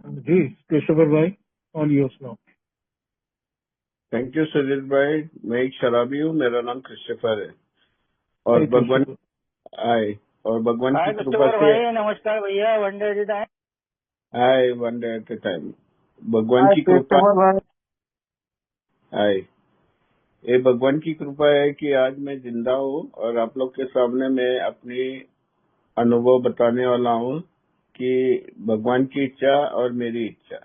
जी Christopher भाई, on your now. Thank you Sujit भाई। मैं एक शराबी हूँ, मेरा नाम क्रिस्टोफर है। और हाय भगवान क्रिस्टोफर। आए और भगवान हाय की कृपा क्रिस्टोफर से भाई, नमस्कार भैया। One day at time. आए one day at a time. भगवान हाय की कृपा क्रिस्टोफर भाई। आए। ये भगवान की कृपा है कि आज मैं जिंदा हूँ और आप लोग के सामने मैं अपनी अनुभव बताने वाला हूँ कि भगवान की इच्छा और मेरी इच्छा।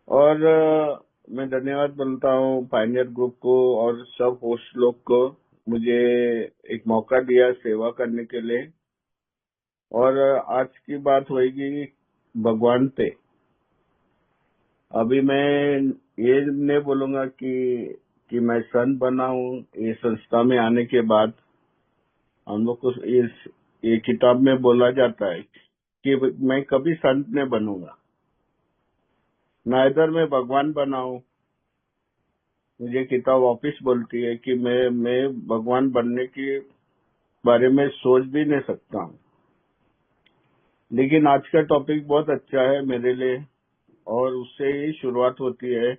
और मैं धन्यवाद बोलता हूँ पायनियर ग्रुप को और सब होस्ट लोग को, मुझे एक मौका दिया सेवा करने के लिए। और आज की बात होगी भगवान पे। अभी मैं ये नहीं बोलूंगा कि मैं संत बना हूँ। ये संस्था में आने के बाद हम लोग को ये किताब में बोला जाता है कि मैं कभी संत नहीं बनूंगा, ना इधर मैं भगवान बनाऊं। मुझे किताब वापिस बोलती है कि मैं भगवान बनने के बारे में सोच भी नहीं सकता हूँ। लेकिन आज का टॉपिक बहुत अच्छा है मेरे लिए और उससे ही शुरुआत होती है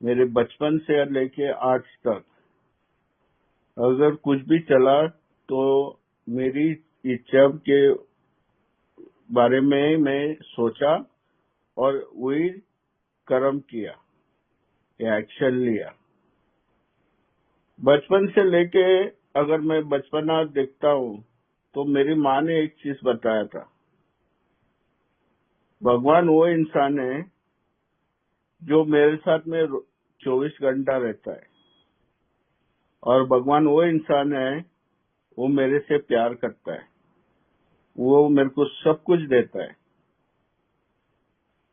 मेरे बचपन से लेके आज तक। अगर कुछ भी चला तो मेरी इच्छा के बारे में मैं सोचा और वही कर्म किया या एक्शन लिया। बचपन से लेके अगर मैं बचपना देखता हूँ तो मेरी माँ ने एक चीज बताया था, भगवान वो इंसान है जो मेरे साथ में 24 घंटा रहता है और भगवान वो इंसान है वो मेरे से प्यार करता है, वो मेरे को सब कुछ देता है।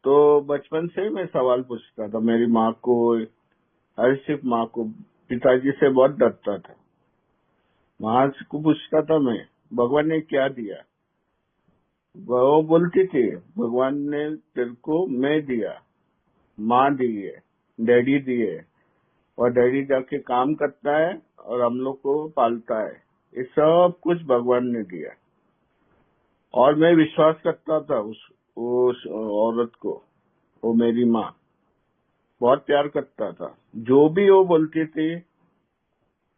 तो बचपन से ही मैं सवाल पूछता था मेरी माँ को, हर सिर्फ माँ को। पिताजी से बहुत डरता था। माँ को पूछता था मैं, भगवान ने क्या दिया? वो बोलती थी, भगवान ने तेरे को मैं दिया, माँ दी है, डैडी दिए, और डैडी जाके काम करता है और हम लोग को पालता है। ये सब कुछ भगवान ने दिया। और मैं विश्वास करता था उस औरत को। वो मेरी माँ बहुत प्यार करता था, जो भी वो बोलती थी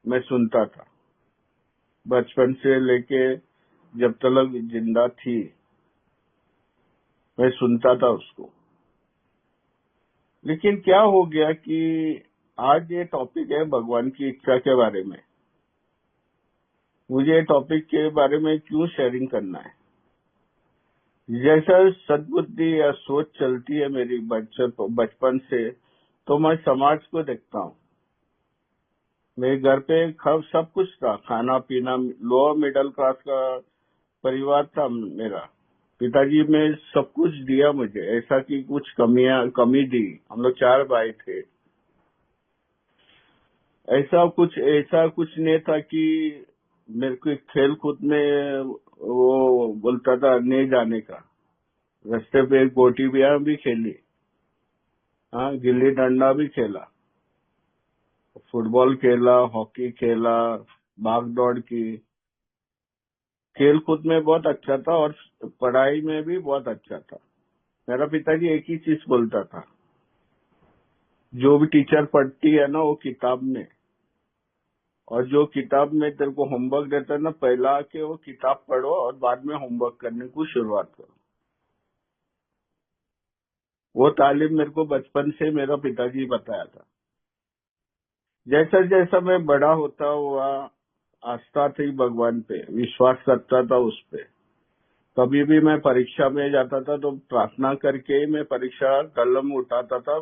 मैं सुनता था। बचपन से लेके जब तक जिंदा थी मैं सुनता था उसको। लेकिन क्या हो गया कि आज ये टॉपिक है भगवान की इच्छा के बारे में। मुझे टॉपिक के बारे में क्यों शेयरिंग करना है? जैसा सद्बुद्धि या सोच चलती है मेरी बचपन से, तो मैं समाज को देखता हूँ। मेरे घर पे सब कुछ था, खाना पीना, लोअर मिडिल क्लास का परिवार था मेरा। पिताजी में सब कुछ दिया मुझे, ऐसा कि कुछ कमी दी। हम लोग 4 भाई थे। ऐसा कुछ नहीं था कि मेरे को खेल कूद में वो बोलता था नहीं जाने का। रास्ते पे गोटी भी खेली, हाँ, गिल्ली डंडा भी खेला, फुटबॉल खेला, हॉकी खेला, भाग दौड़ की। खेल कूद में बहुत अच्छा था और पढ़ाई में भी बहुत अच्छा था। मेरा पिताजी एक ही चीज बोलता था, जो भी टीचर पढ़ती है ना वो किताब में, और जो किताब में तेरे को होमवर्क देता है ना, पहला आके वो किताब पढ़ो और बाद में होमवर्क करने को शुरुआत करो। वो तालीम मेरे को बचपन से मेरा पिताजी बताया था। जैसा जैसा मैं बड़ा होता हुआ, आस्था थी भगवान पे, विश्वास करता था उस पे। कभी भी मैं परीक्षा में जाता था तो प्रार्थना करके ही मैं परीक्षा कलम उठाता था,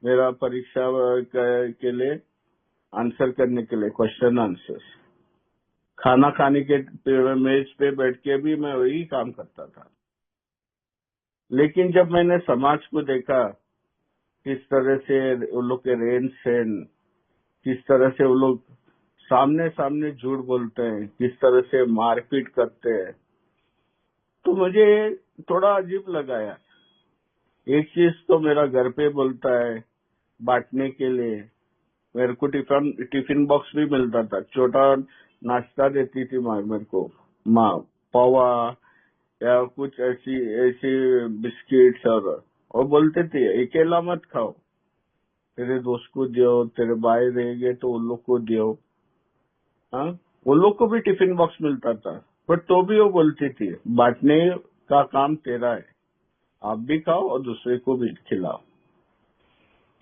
मेरा परीक्षा के लिए आंसर करने के लिए, क्वेश्चन आंसर। खाना खाने के मेज पे बैठ के भी मैं वही काम करता था। लेकिन जब मैंने समाज को देखा, किस तरह से वो लोग के रहन सहन, किस तरह से वो लोग सामने सामने झूठ बोलते हैं, किस तरह से मारपीट करते हैं, तो मुझे थोड़ा अजीब लगा यार। एक चीज तो मेरा घर पे बोलता है बांटने के लिए, मेरे को टिफिन बॉक्स भी मिलता था, छोटा नाश्ता देती थी माँ मेरे को, माँ, पोहा या कुछ ऐसी ऐसी बिस्किट्स और बोलते थे अकेला मत खाओ, तेरे दोस्त को दियो, तेरे भाई रहेंगे तो उन लोग को दियो। हाँ, उन लोग को भी टिफिन बॉक्स मिलता था, पर तो भी वो बोलती थी बांटने का काम तेरा है, आप भी खाओ और दूसरे को भी खिलाओ।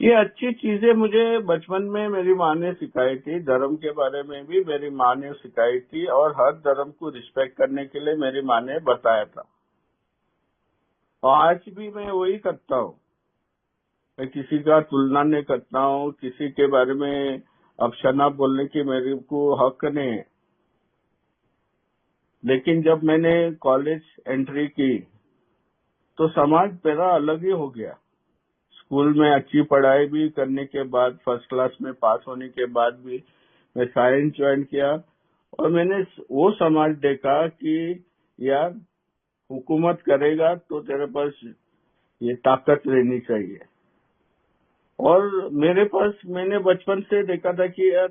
ये अच्छी चीजें मुझे बचपन में मेरी माँ ने सिखाई थी। धर्म के बारे में भी मेरी माँ ने सिखाई थी, और हर धर्म को रिस्पेक्ट करने के लिए मेरी माँ ने बताया था। और आज भी मैं वही करता हूँ। मैं किसी का तुलना नहीं करता हूँ, किसी के बारे में अपशब्द बोलने की मेरे को हक नहीं है। लेकिन जब मैंने कॉलेज एंट्री की तो समाज मेरा अलग ही हो गया। स्कूल में अच्छी पढ़ाई भी करने के बाद, फर्स्ट क्लास में पास होने के बाद भी मैं साइंस ज्वाइन किया, और मैंने वो समाज देखा कि यार हुकूमत करेगा तो तेरे पास ये ताकत रहनी चाहिए। और मेरे पास, मैंने बचपन से देखा था कि यार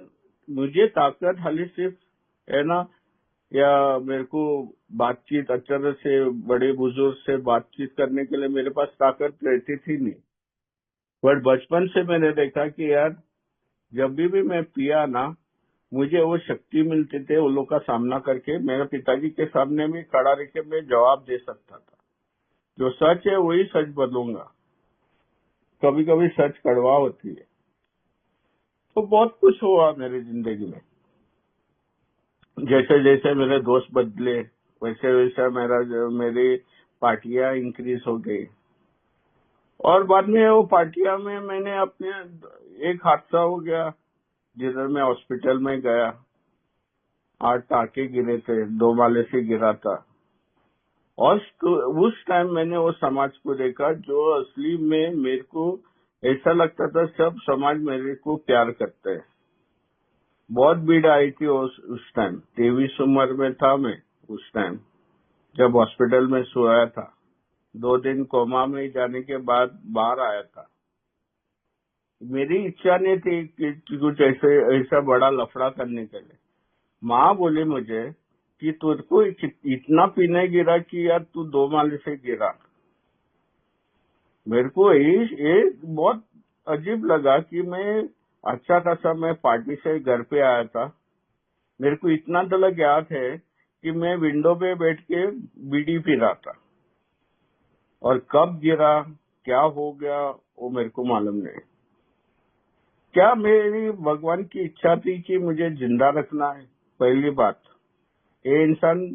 मुझे ताकत खाली सिर्फ है ना, या मेरे को बातचीत अच्छे से बड़े बुजुर्ग से बातचीत करने के लिए मेरे पास ताकत रहती थी नहीं। बट बचपन से मैंने देखा कि यार जब भी मैं पिया ना, मुझे वो शक्ति मिलती थी उन लोग का सामना करके, मेरे पिताजी के सामने भी खड़ा रह के मैं जवाब दे सकता था। जो सच है वही सच बोलूंगा, कभी कभी सच कड़वा होती है। तो बहुत कुछ हुआ मेरी जिंदगी में। जैसे जैसे मेरे दोस्त बदले वैसे वैसे मेरी पार्टियां इंक्रीज हो गई। और बाद में वो पार्टियां में मैंने अपने, एक हादसा हो गया जिधर मैं हॉस्पिटल में गया, 8 टाके गिरे थे, 2 माले से गिरा था। और उस टाइम मैंने वो समाज को देखा जो असली में मेरे को ऐसा लगता था सब समाज मेरे को प्यार करते हैं। बहुत भीड़ आई थी उस टाइम, 23 उम्र में था मैं उस टाइम, जब हॉस्पिटल में सोया था। 2 दिन कोमा में जाने के बाद बाहर आया था। मेरी इच्छा नहीं थी कि कुछ ऐसा बड़ा लफड़ा करने के लिए। माँ बोली मुझे कि तुझको इतना पीने गिरा कि यार तू 2 माले से गिरा। मेरे को ये बहुत अजीब लगा कि मैं अच्छा खासा मैं पार्टी से घर पे आया था। मेरे को इतना तक याद है कि मैं विंडो पे बैठ के बीड़ी पी रहा था, और कब गिरा क्या हो गया वो मेरे को मालूम नहीं। क्या मेरी भगवान की इच्छा थी कि मुझे जिंदा रखना है? पहली बात, ये इंसान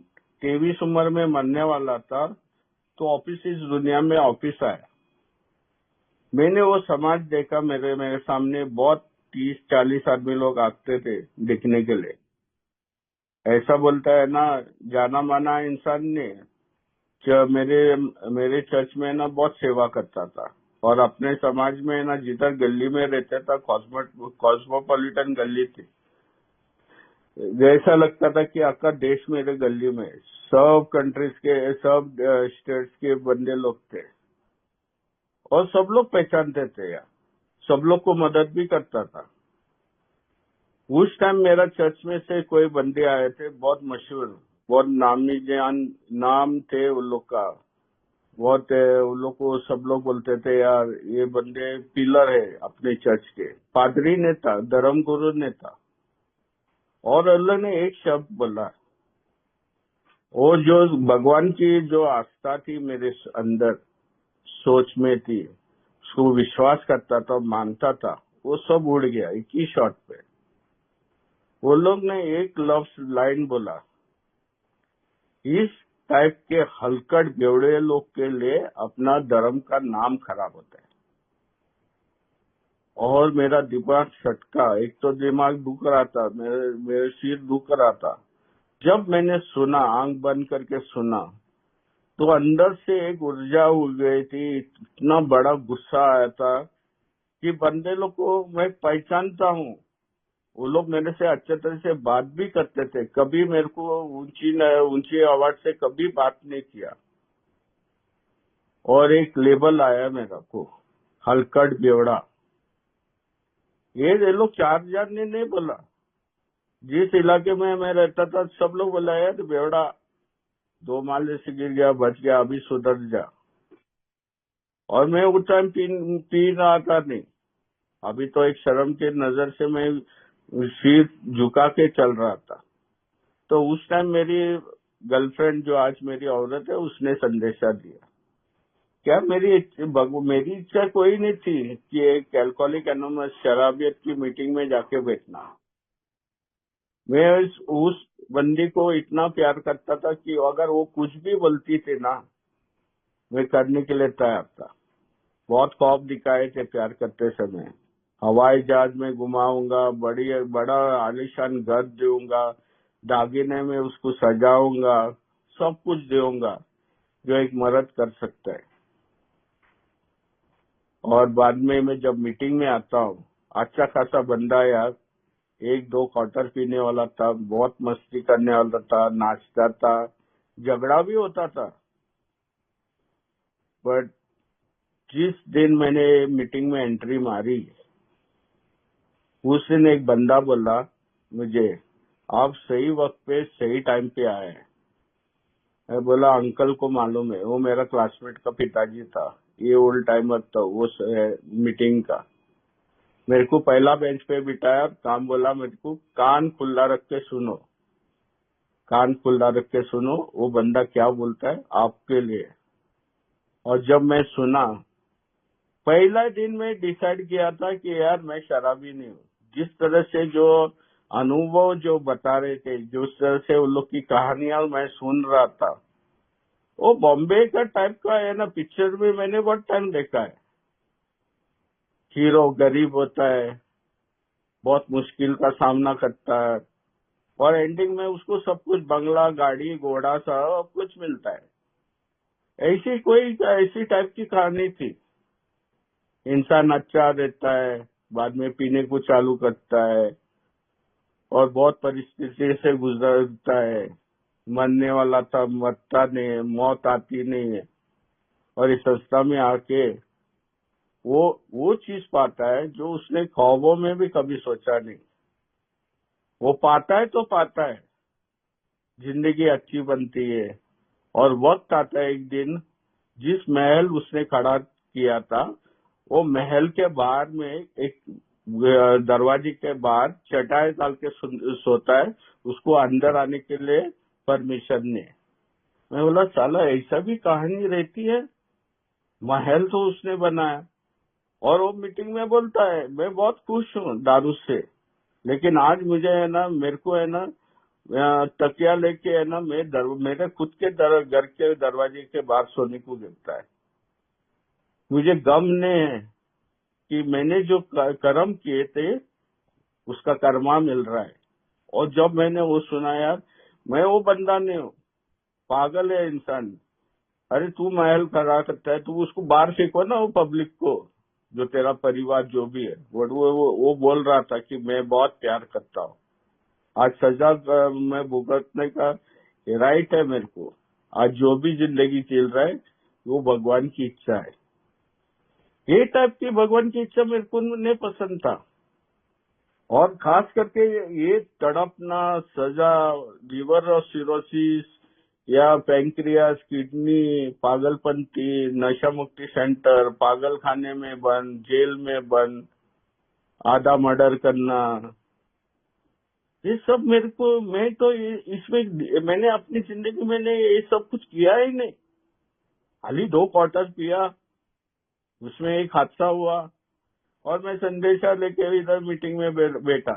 23 उम्र में मरने वाला था, तो ऑफिस इस दुनिया में ऑफिस आया। मैंने वो समाज देखा, मेरे सामने बहुत 30-40 आदमी लोग आते थे देखने के लिए। ऐसा बोलता है ना, जाना माना इंसान ने मेरे चर्च में ना बहुत सेवा करता था, और अपने समाज में ना जिधर गली में रहता था, कॉस्मोपॉलिटन गली थी, जैसा लगता था कि आपका देश मेरे गली में, सब कंट्रीज के, सब स्टेट्स के बंदे लोग थे, और सब लोग पहचानते थे यार, सब लोग को मदद भी करता था। उस टाइम मेरा चर्च में से कोई बंदे आए थे, बहुत मशहूर, बहुत नामी जान नाम थे उन लोग का, बहुत उन लोग को सब लोग बोलते थे यार ये बंदे पिलर है अपने चर्च के। पादरी ने था, धर्म गुरु ने था, और अल्लाह ने एक शब्द बोला, वो जो भगवान की जो आस्था थी मेरे अंदर, सोच में थी, उसको विश्वास करता था, मानता था, वो सब उड़ गया एक ही शॉट पे। वो लोग ने एक लफ्ज लाइन बोला, इस टाइप के हलकट बेवड़े लोग के लिए अपना धर्म का नाम खराब होता है। और मेरा दिमाग सटका, एक तो दिमाग दुख रहा था, मेरे सिर दुख रहा था। जब मैंने सुना, आंख बंद करके सुना, तो अंदर से एक ऊर्जा उड़ गई थी, इतना बड़ा गुस्सा आया था कि बंदे लोग को मैं पहचानता हूँ, वो लोग मेरे से अच्छे तरह से बात भी करते थे, कभी मेरे को ऊंची आवाज से कभी बात नहीं किया। और एक लेबल आया मेरा को, हलकट बेवड़ा। ये लोग 4 जन ने नहीं बोला, जिस इलाके में मैं रहता था सब लोग बोला यार बेवड़ा, 2 माले से गिर गया, बच गया, अभी सुधर जा। और मैं उस टाइम पी रहा था नहीं, अभी तो एक शर्म के नजर से मैं सिर झुका के चल रहा था। तो उस टाइम मेरी गर्लफ्रेंड, जो आज मेरी औरत है, उसने संदेशा दिया। क्या मेरी इच्छा कोई नहीं थी कि एक अल्कोहलिक एनोनिमस शराबियत की मीटिंग में जाके बैठना। मैं उस बंदी को इतना प्यार करता था कि अगर वो कुछ भी बोलती थी ना, मैं करने के लिए तैयार था। बहुत ख्वाब दिखाए थे प्यार करते समय। हवाई जहाज में घुमाऊंगा, बड़ा आलीशान घर दूंगा, दागिने में उसको सजाऊंगा, सब कुछ दूंगा जो एक मर्द कर सकता है। और बाद में मैं जब मीटिंग में आता हूँ, अच्छा खासा बंदा यार, 1-2 क्वार्टर पीने वाला था, बहुत मस्ती करने वाला था, नाचता था, झगड़ा भी होता था। बट जिस दिन मैंने मीटिंग में एंट्री मारी, उस दिन एक बंदा बोला मुझे, आप सही वक्त पे सही टाइम पे आए हैं। मैं बोला अंकल को मालूम है, वो मेरा क्लासमेट का पिताजी था, ये ओल्ड टाइमर था वो मीटिंग का। मेरे को पहला बेंच पे बिठाया, काम बोला मेरे को, कान खुला रख के सुनो, कान खुला रख के सुनो, वो बंदा क्या बोलता है आपके लिए। और जब मैं सुना, पहला दिन में डिसाइड किया था कि यार मैं शराबी नहीं हूँ। जिस तरह से जो अनुभव जो बता रहे थे, जिस तरह से उन लोग की कहानियां मैं सुन रहा था, वो बॉम्बे का टाइप का है ना। पिक्चर में मैंने बहुत टाइम देखा है, हीरो गरीब होता है, बहुत मुश्किल का सामना करता है, और एंडिंग में उसको सब कुछ, बंगला, गाड़ी, घोड़ा, सब कुछ मिलता है। ऐसी टाइप की कहानी थी। इंसान अच्छा रहता है, बाद में पीने को चालू करता है और बहुत परिस्थिति से गुजरता है। मरने वाला था, मरता नहीं है, मौत आती नहीं है। और इस संस्था में आके वो चीज पाता है जो उसने ख्वाबों में भी कभी सोचा नहीं। वो पाता है तो पाता है, जिंदगी अच्छी बनती है। और वक्त आता है एक दिन, जिस महल उसने खड़ा किया था, वो महल के बाहर में एक दरवाजे के बाहर चटाई डाल के सोता है, उसको अंदर आने के लिए परमिशन नहीं। मैं बोला साला ऐसा भी कहानी रहती है, महल तो उसने बनाया। और वो मीटिंग में बोलता है मैं बहुत खुश हूँ दारू से, लेकिन आज मुझे है ना, मेरे को है ना तकिया लेके है ना, मेरे खुद के घर के दरवाजे के बाहर सोने को गिरता है। मुझे गम नहीं है कि मैंने जो कर्म किए थे उसका कर्मा मिल रहा है। और जब मैंने वो सुना, यार मैं वो बंदा नहीं हूँ, पागल है इंसान। अरे तू महल खड़ा करता है, तू उसको बाहर फेंको ना, वो पब्लिक को, जो तेरा परिवार जो भी है। वो बोल रहा था कि मैं बहुत प्यार करता हूँ, आज सजा मैं भुगतने का राइट है मेरे को। आज जो भी जिंदगी चल रहा है वो भगवान की इच्छा है। ये टाइप की भगवान की इच्छा मेरे को नहीं पसंद था। और खास करके ये तड़पना, सजा, लीवर और सिरोसिस या पैंक्रियास, किडनी, पागलपंती, नशा मुक्ति सेंटर, पागल खाने में बंद, जेल में बंद, आधा मर्डर करना, ये सब मेरे को, मैं तो इसमें मैंने अपनी जिंदगी में ये सब कुछ किया ही नहीं। खाली 2 क्वार्टर पिया, उसमें एक हादसा हुआ और मैं संदेशा लेके इधर मीटिंग में बैठा।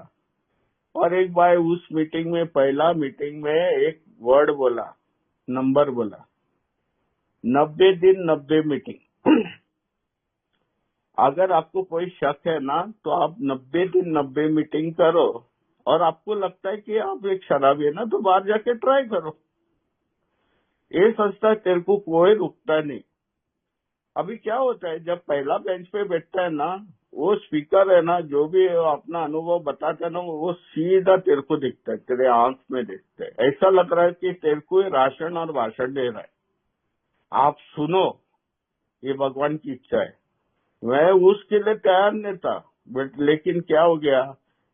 और एक बार उस मीटिंग में, पहला मीटिंग में एक वर्ड बोला, नंबर बोला, 90 दिन 90 मीटिंग। अगर आपको कोई शक है ना, तो आप 90 दिन 90 मीटिंग करो, और आपको लगता है कि आप एक शराबी है ना, तो बाहर जाके ट्राई करो। ये संस्था तेरे को कोई रुकता नहीं। अभी क्या होता है, जब पहला बेंच पे बैठता है ना, वो स्पीकर है ना, जो भी अपना अनुभव बताता है ना, वो सीधा तेरे को दिखता है, तेरे आंख में दिखता है। ऐसा लग रहा है कि तेरे को राशन और भाषण दे रहा है, आप सुनो, ये भगवान की इच्छा है। मैं उसके लिए तैयार नहीं था, बट लेकिन क्या हो गया,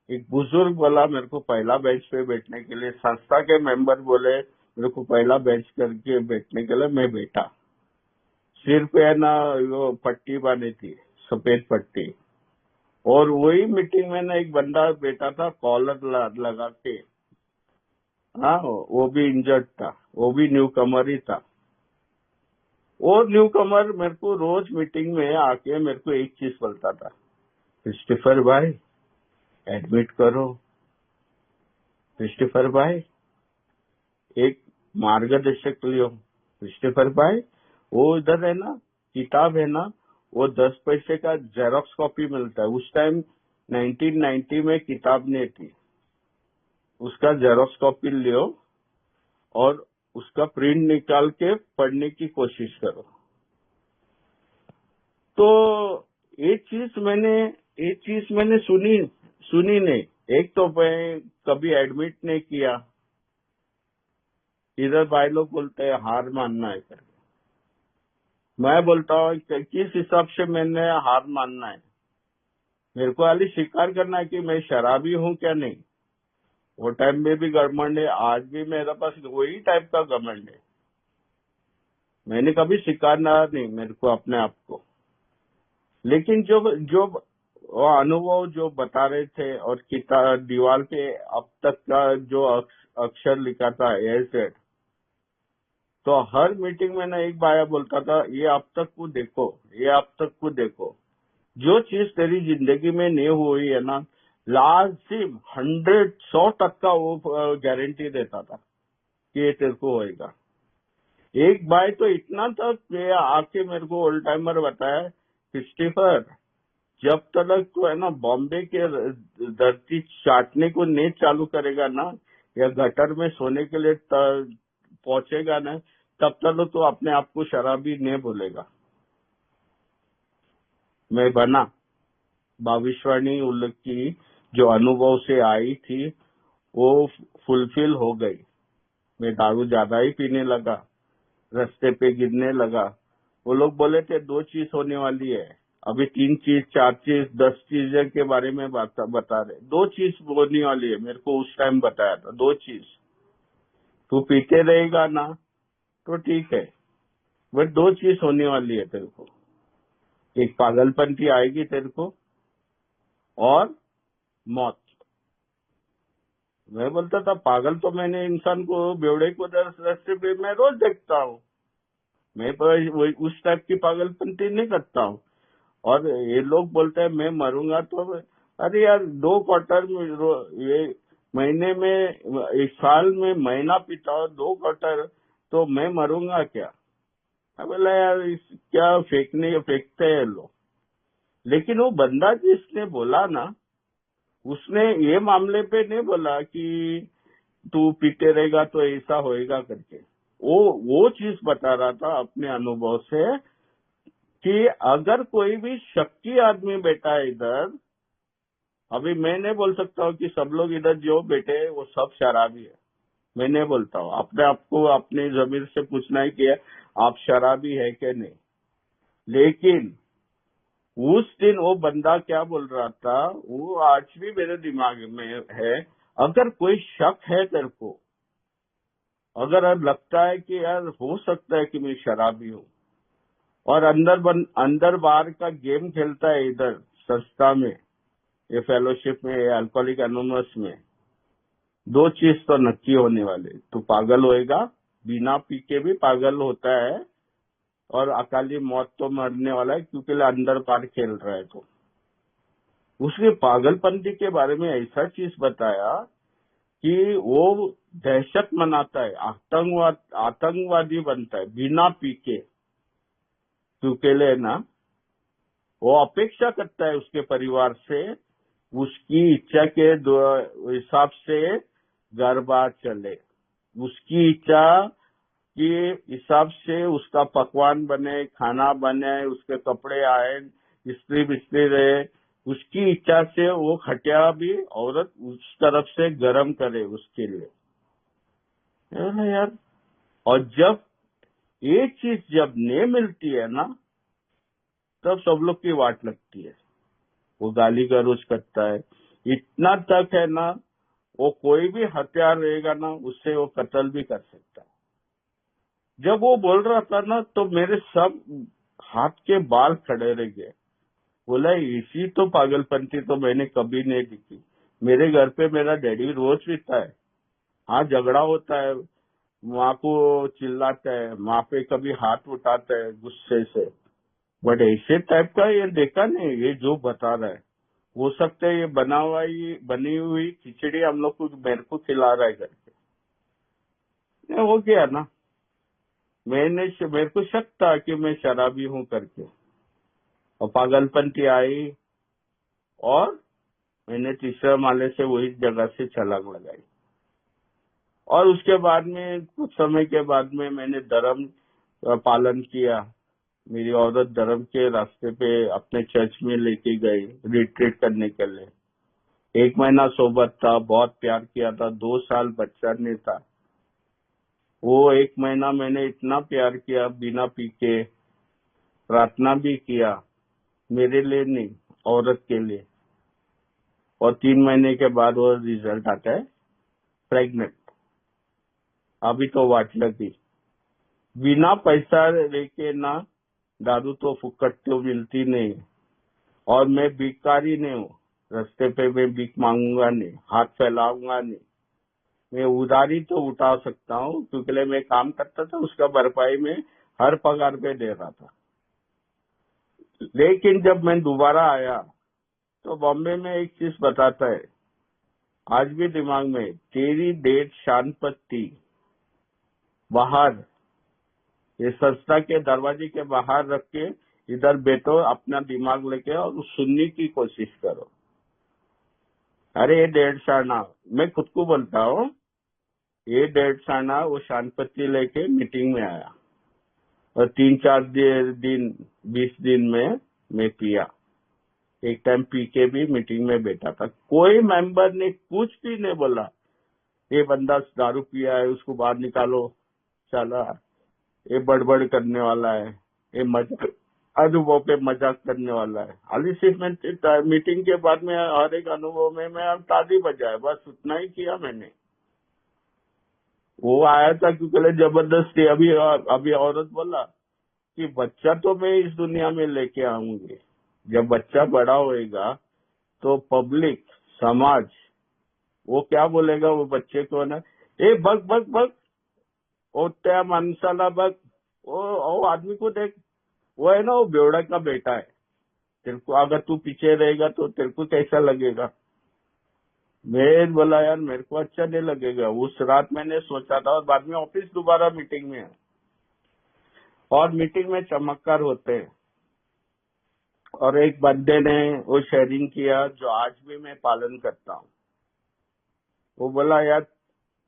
एक बुजुर्ग बोला मेरे को पहला बेंच पे बैठने के लिए। संस्था के मेंबर बोले मेरे को पहला बेंच करके बैठने के लिए मैं बैठा। सिर पे है ना वो पट्टी बांधी थी, सफेद पट्टी। और वही मीटिंग में ना एक बंदा बैठा था कॉलर लगा के। हाँ, वो भी इंजर्ड था, वो भी न्यू कमर ही था। वो न्यू कमर मेरे को रोज मीटिंग में आके मेरे को एक चीज बोलता था, क्रिस्टोफर भाई एडमिट करो, क्रिस्टोफर भाई एक मार्गदर्शक लियो, क्रिस्टोफर भाई वो इधर है ना किताब है ना, वो 10 पैसे का जेरोक्स कॉपी मिलता है। उस टाइम 1990 में किताब नहीं थी, उसका जेरोक्स कॉपी लियो और उसका प्रिंट निकाल के पढ़ने की कोशिश करो। तो एक चीज मैंने सुनी नहीं। एक तो मैं कभी एडमिट नहीं किया, इधर भाई लोग बोलते हैं हार मानना है करके। मैं बोलता हूँ किस हिसाब से मैंने हार मानना है? मेरे को खाली स्वीकार करना है कि मैं शराबी हूँ क्या नहीं। वो टाइम में भी घमंड है, आज भी मेरे पास वही टाइप का घमंड है। मैंने कभी स्वीकारना नहीं मेरे को अपने आप को। लेकिन जो वो अनुभव जो बता रहे थे और किताब दीवार पे अब तक का जो अक्षर लिखा था एजेड, तो हर मीटिंग में ना एक भाया बोलता था ये अब तक को देखो, ये अब तक को देखो। जो चीज तेरी जिंदगी में नहीं हुई है ना, लाजिम 100% वो गारंटी देता था कि ये तेरे को होएगा। एक भाई तो इतना तक आके मेरे को ओल्ड टाइमर बताया, क्रिस्टोफर जब तक तो है ना बॉम्बे के धरती चाटने को नहीं चालू करेगा ना, या गटर में सोने के लिए पहुंचेगा ना, तब तक तो अपने आप को शराबी नहीं बोलेगा। मैं बना भविष्यवाणी उल्लेख की जो अनुभव से आई थी वो फुलफिल हो गई। मैं दारू ज्यादा ही पीने लगा, रास्ते पे गिरने लगा। वो लोग बोले थे 2 चीज होने वाली है, अभी 3 चीज 4 चीज 10 चीजें के बारे में बता रहे। 2 चीज होने वाली है, मेरे को उस टाइम बताया था 2 चीज। तू पीते रहेगा ना तो ठीक है, बट 2 चीज होने वाली है तेरे को। एक पागलपंती आएगी तेरे को और मौत। मैं बोलता था पागल तो मैंने इंसान को बेवड़े को रास्ते पे मैं रोज देखता हूँ, मैं उस टाइप की पागलपंती नहीं करता हूँ। और ये लोग बोलते हैं मैं मरूंगा तो अरे यार 2 क्वार्टर में ये महीने में एक साल में महीना पीता हूँ 2 क्वार्टर, तो मैं मरूंगा क्या? बोला यार क्या फेंकते हैं लोग। लेकिन वो बंदा जिसने बोला ना, उसने ये मामले पे नहीं बोला कि तू पीते रहेगा तो ऐसा होएगा करके। वो चीज बता रहा था अपने अनुभव से कि अगर कोई भी शक्की आदमी बैठा है इधर, अभी मैं नहीं बोल सकता हूँ कि सब लोग इधर जो बैठे हैं वो सब शराबी है। मैं नहीं बोलता हूँ, अपने आपको अपनी जमीर से पूछना है कि आप शराबी है कि नहीं। लेकिन उस दिन वो बंदा क्या बोल रहा था वो आज भी मेरे दिमाग में है। अगर कोई शक है तेरे को, अगर लगता है कि यार हो सकता है कि मैं शराबी हूँ और अंदर बाहर का गेम खेलता है इधर संस्था में, ये फेलोशिप में, अल्कोहलिक एनोनिमस में, 2 चीज तो नक्की होने वाले। तू पागल होएगा, बिना पी के भी पागल होता है, और अकाली मौत तो मरने वाला है क्योंकि अंदर बाहर खेल रहा है। तो उसने पागलपंती के बारे में ऐसा चीज बताया कि वो दहशत मनाता है, आतंकवादी बनता है बिना पी के। क्योंकि लेना वो अपेक्षा करता है उसके परिवार से, उसकी इच्छा के हिसाब से घर बार चले, उसकी इच्छा के हिसाब से उसका पकवान बने, खाना बने, उसके कपड़े आए, इस्त्री बिस्त्री रहे, उसकी इच्छा से वो खटिया भी औरत उस तरफ से गर्म करे उसके लिए, है ना यार। और जब ये चीज जब नहीं मिलती है ना, तब सब लोग की वाट लगती है, वो गाली गलौज करता है। इतना तक है ना, वो कोई भी हथियार रहेगा ना, उससे वो कत्ल भी कर सकता है। जब वो बोल रहा था ना, तो मेरे सब हाथ के बाल खड़े रह गए। बोला इसी तो पागलपंती तो मैंने कभी नहीं दिखी। मेरे घर पे मेरा डैडी रोज पीता है, हाँ झगड़ा होता है, माँ को चिल्लाता है, माँ पे कभी हाथ उठाता है गुस्से से, बट ऐसे टाइप का ये देखा नहीं। ये जो बता रहा है, हो सकता है ये बनी हुई खिचड़ी हम लोग को मेरे को खिला रहा है करके। ये हो गया ना, मेरे को शक था कि मैं शराबी हूं करके, और पागलपंती आई और मैंने तीसरे माले से वही जगह से छलांग लगाई। और उसके बाद में कुछ समय के बाद में मैंने धर्म पालन किया। मेरी औरत धर्म के रास्ते पे अपने चर्च में लेके गई रिट्रीट करने के लिए। 1 महीना सोबत था, बहुत प्यार किया था, 2 साल बच्चा नहीं था। वो 1 महीना मैंने इतना प्यार किया, बिना पी के प्रार्थना भी किया, मेरे लिए नहीं औरत के लिए। और 3 महीने के बाद वो रिजल्ट आता है प्रेग्नेंट। अभी तो वाट लगी, बिना पैसा लेके ना, दारू तो फुकट तो मिलती नहीं, और मैं भिखारी नहीं हूँ। रास्ते पे मैं भीख मांगूंगा नहीं, हाथ फैलाऊंगा नहीं। मैं उधारी तो उठा सकता हूँ, क्योंकि मैं काम करता था, उसका भरपाई में हर पगार पे दे रहा था। लेकिन जब मैं दोबारा आया तो बॉम्बे में एक चीज बताता है, आज भी दिमाग में, तेरी डेट शानपत्ती बाहर, ये संस्था के दरवाजे के बाहर रख के इधर बैठो, अपना दिमाग लेके और सुनने की कोशिश करो। अरे ये 1.5 साल मैं खुद को बोलता हूँ, ये 1.5 साल वो शानपत्ती लेके मीटिंग में आया, और 3-4 दिन 20 दिन में मैं पिया। एक टाइम पी के भी मीटिंग में बैठा था, कोई मेंबर ने कुछ भी नहीं बोला, ये बंदा दारू पिया है, उसको बाहर निकालो, चला ये बड़बड़ करने वाला है, ये मजाक, अनुभव पे मजाक करने वाला है। खाली सिर्फ मैं मीटिंग के बाद में हर एक अनुभव में मैं ताली बजाया, बस उतना ही किया मैंने। वो आया था क्योंकि जबरदस्ती। अभी औरत बोला कि बच्चा तो मैं इस दुनिया में लेके आऊंगी, जब बच्चा बड़ा होएगा तो पब्लिक, समाज, वो क्या बोलेगा वो बच्चे को ना, ए बग बग बग, ओ त्या मानसाला बग, ओ आदमी को देख, वो है ना, वो बेवड़ा का बेटा है। तेरे को अगर तू पीछे रहेगा तो तेरे को कैसा लगेगा? मैं बोला यार मेरे को अच्छा नहीं लगेगा। उस रात मैंने सोचा था, और बाद में ऑफिस दोबारा मीटिंग में है, और मीटिंग में चमत्कार होते हैं। और एक बंदे ने वो शेयरिंग किया जो आज भी मैं पालन करता हूँ। वो बोला यार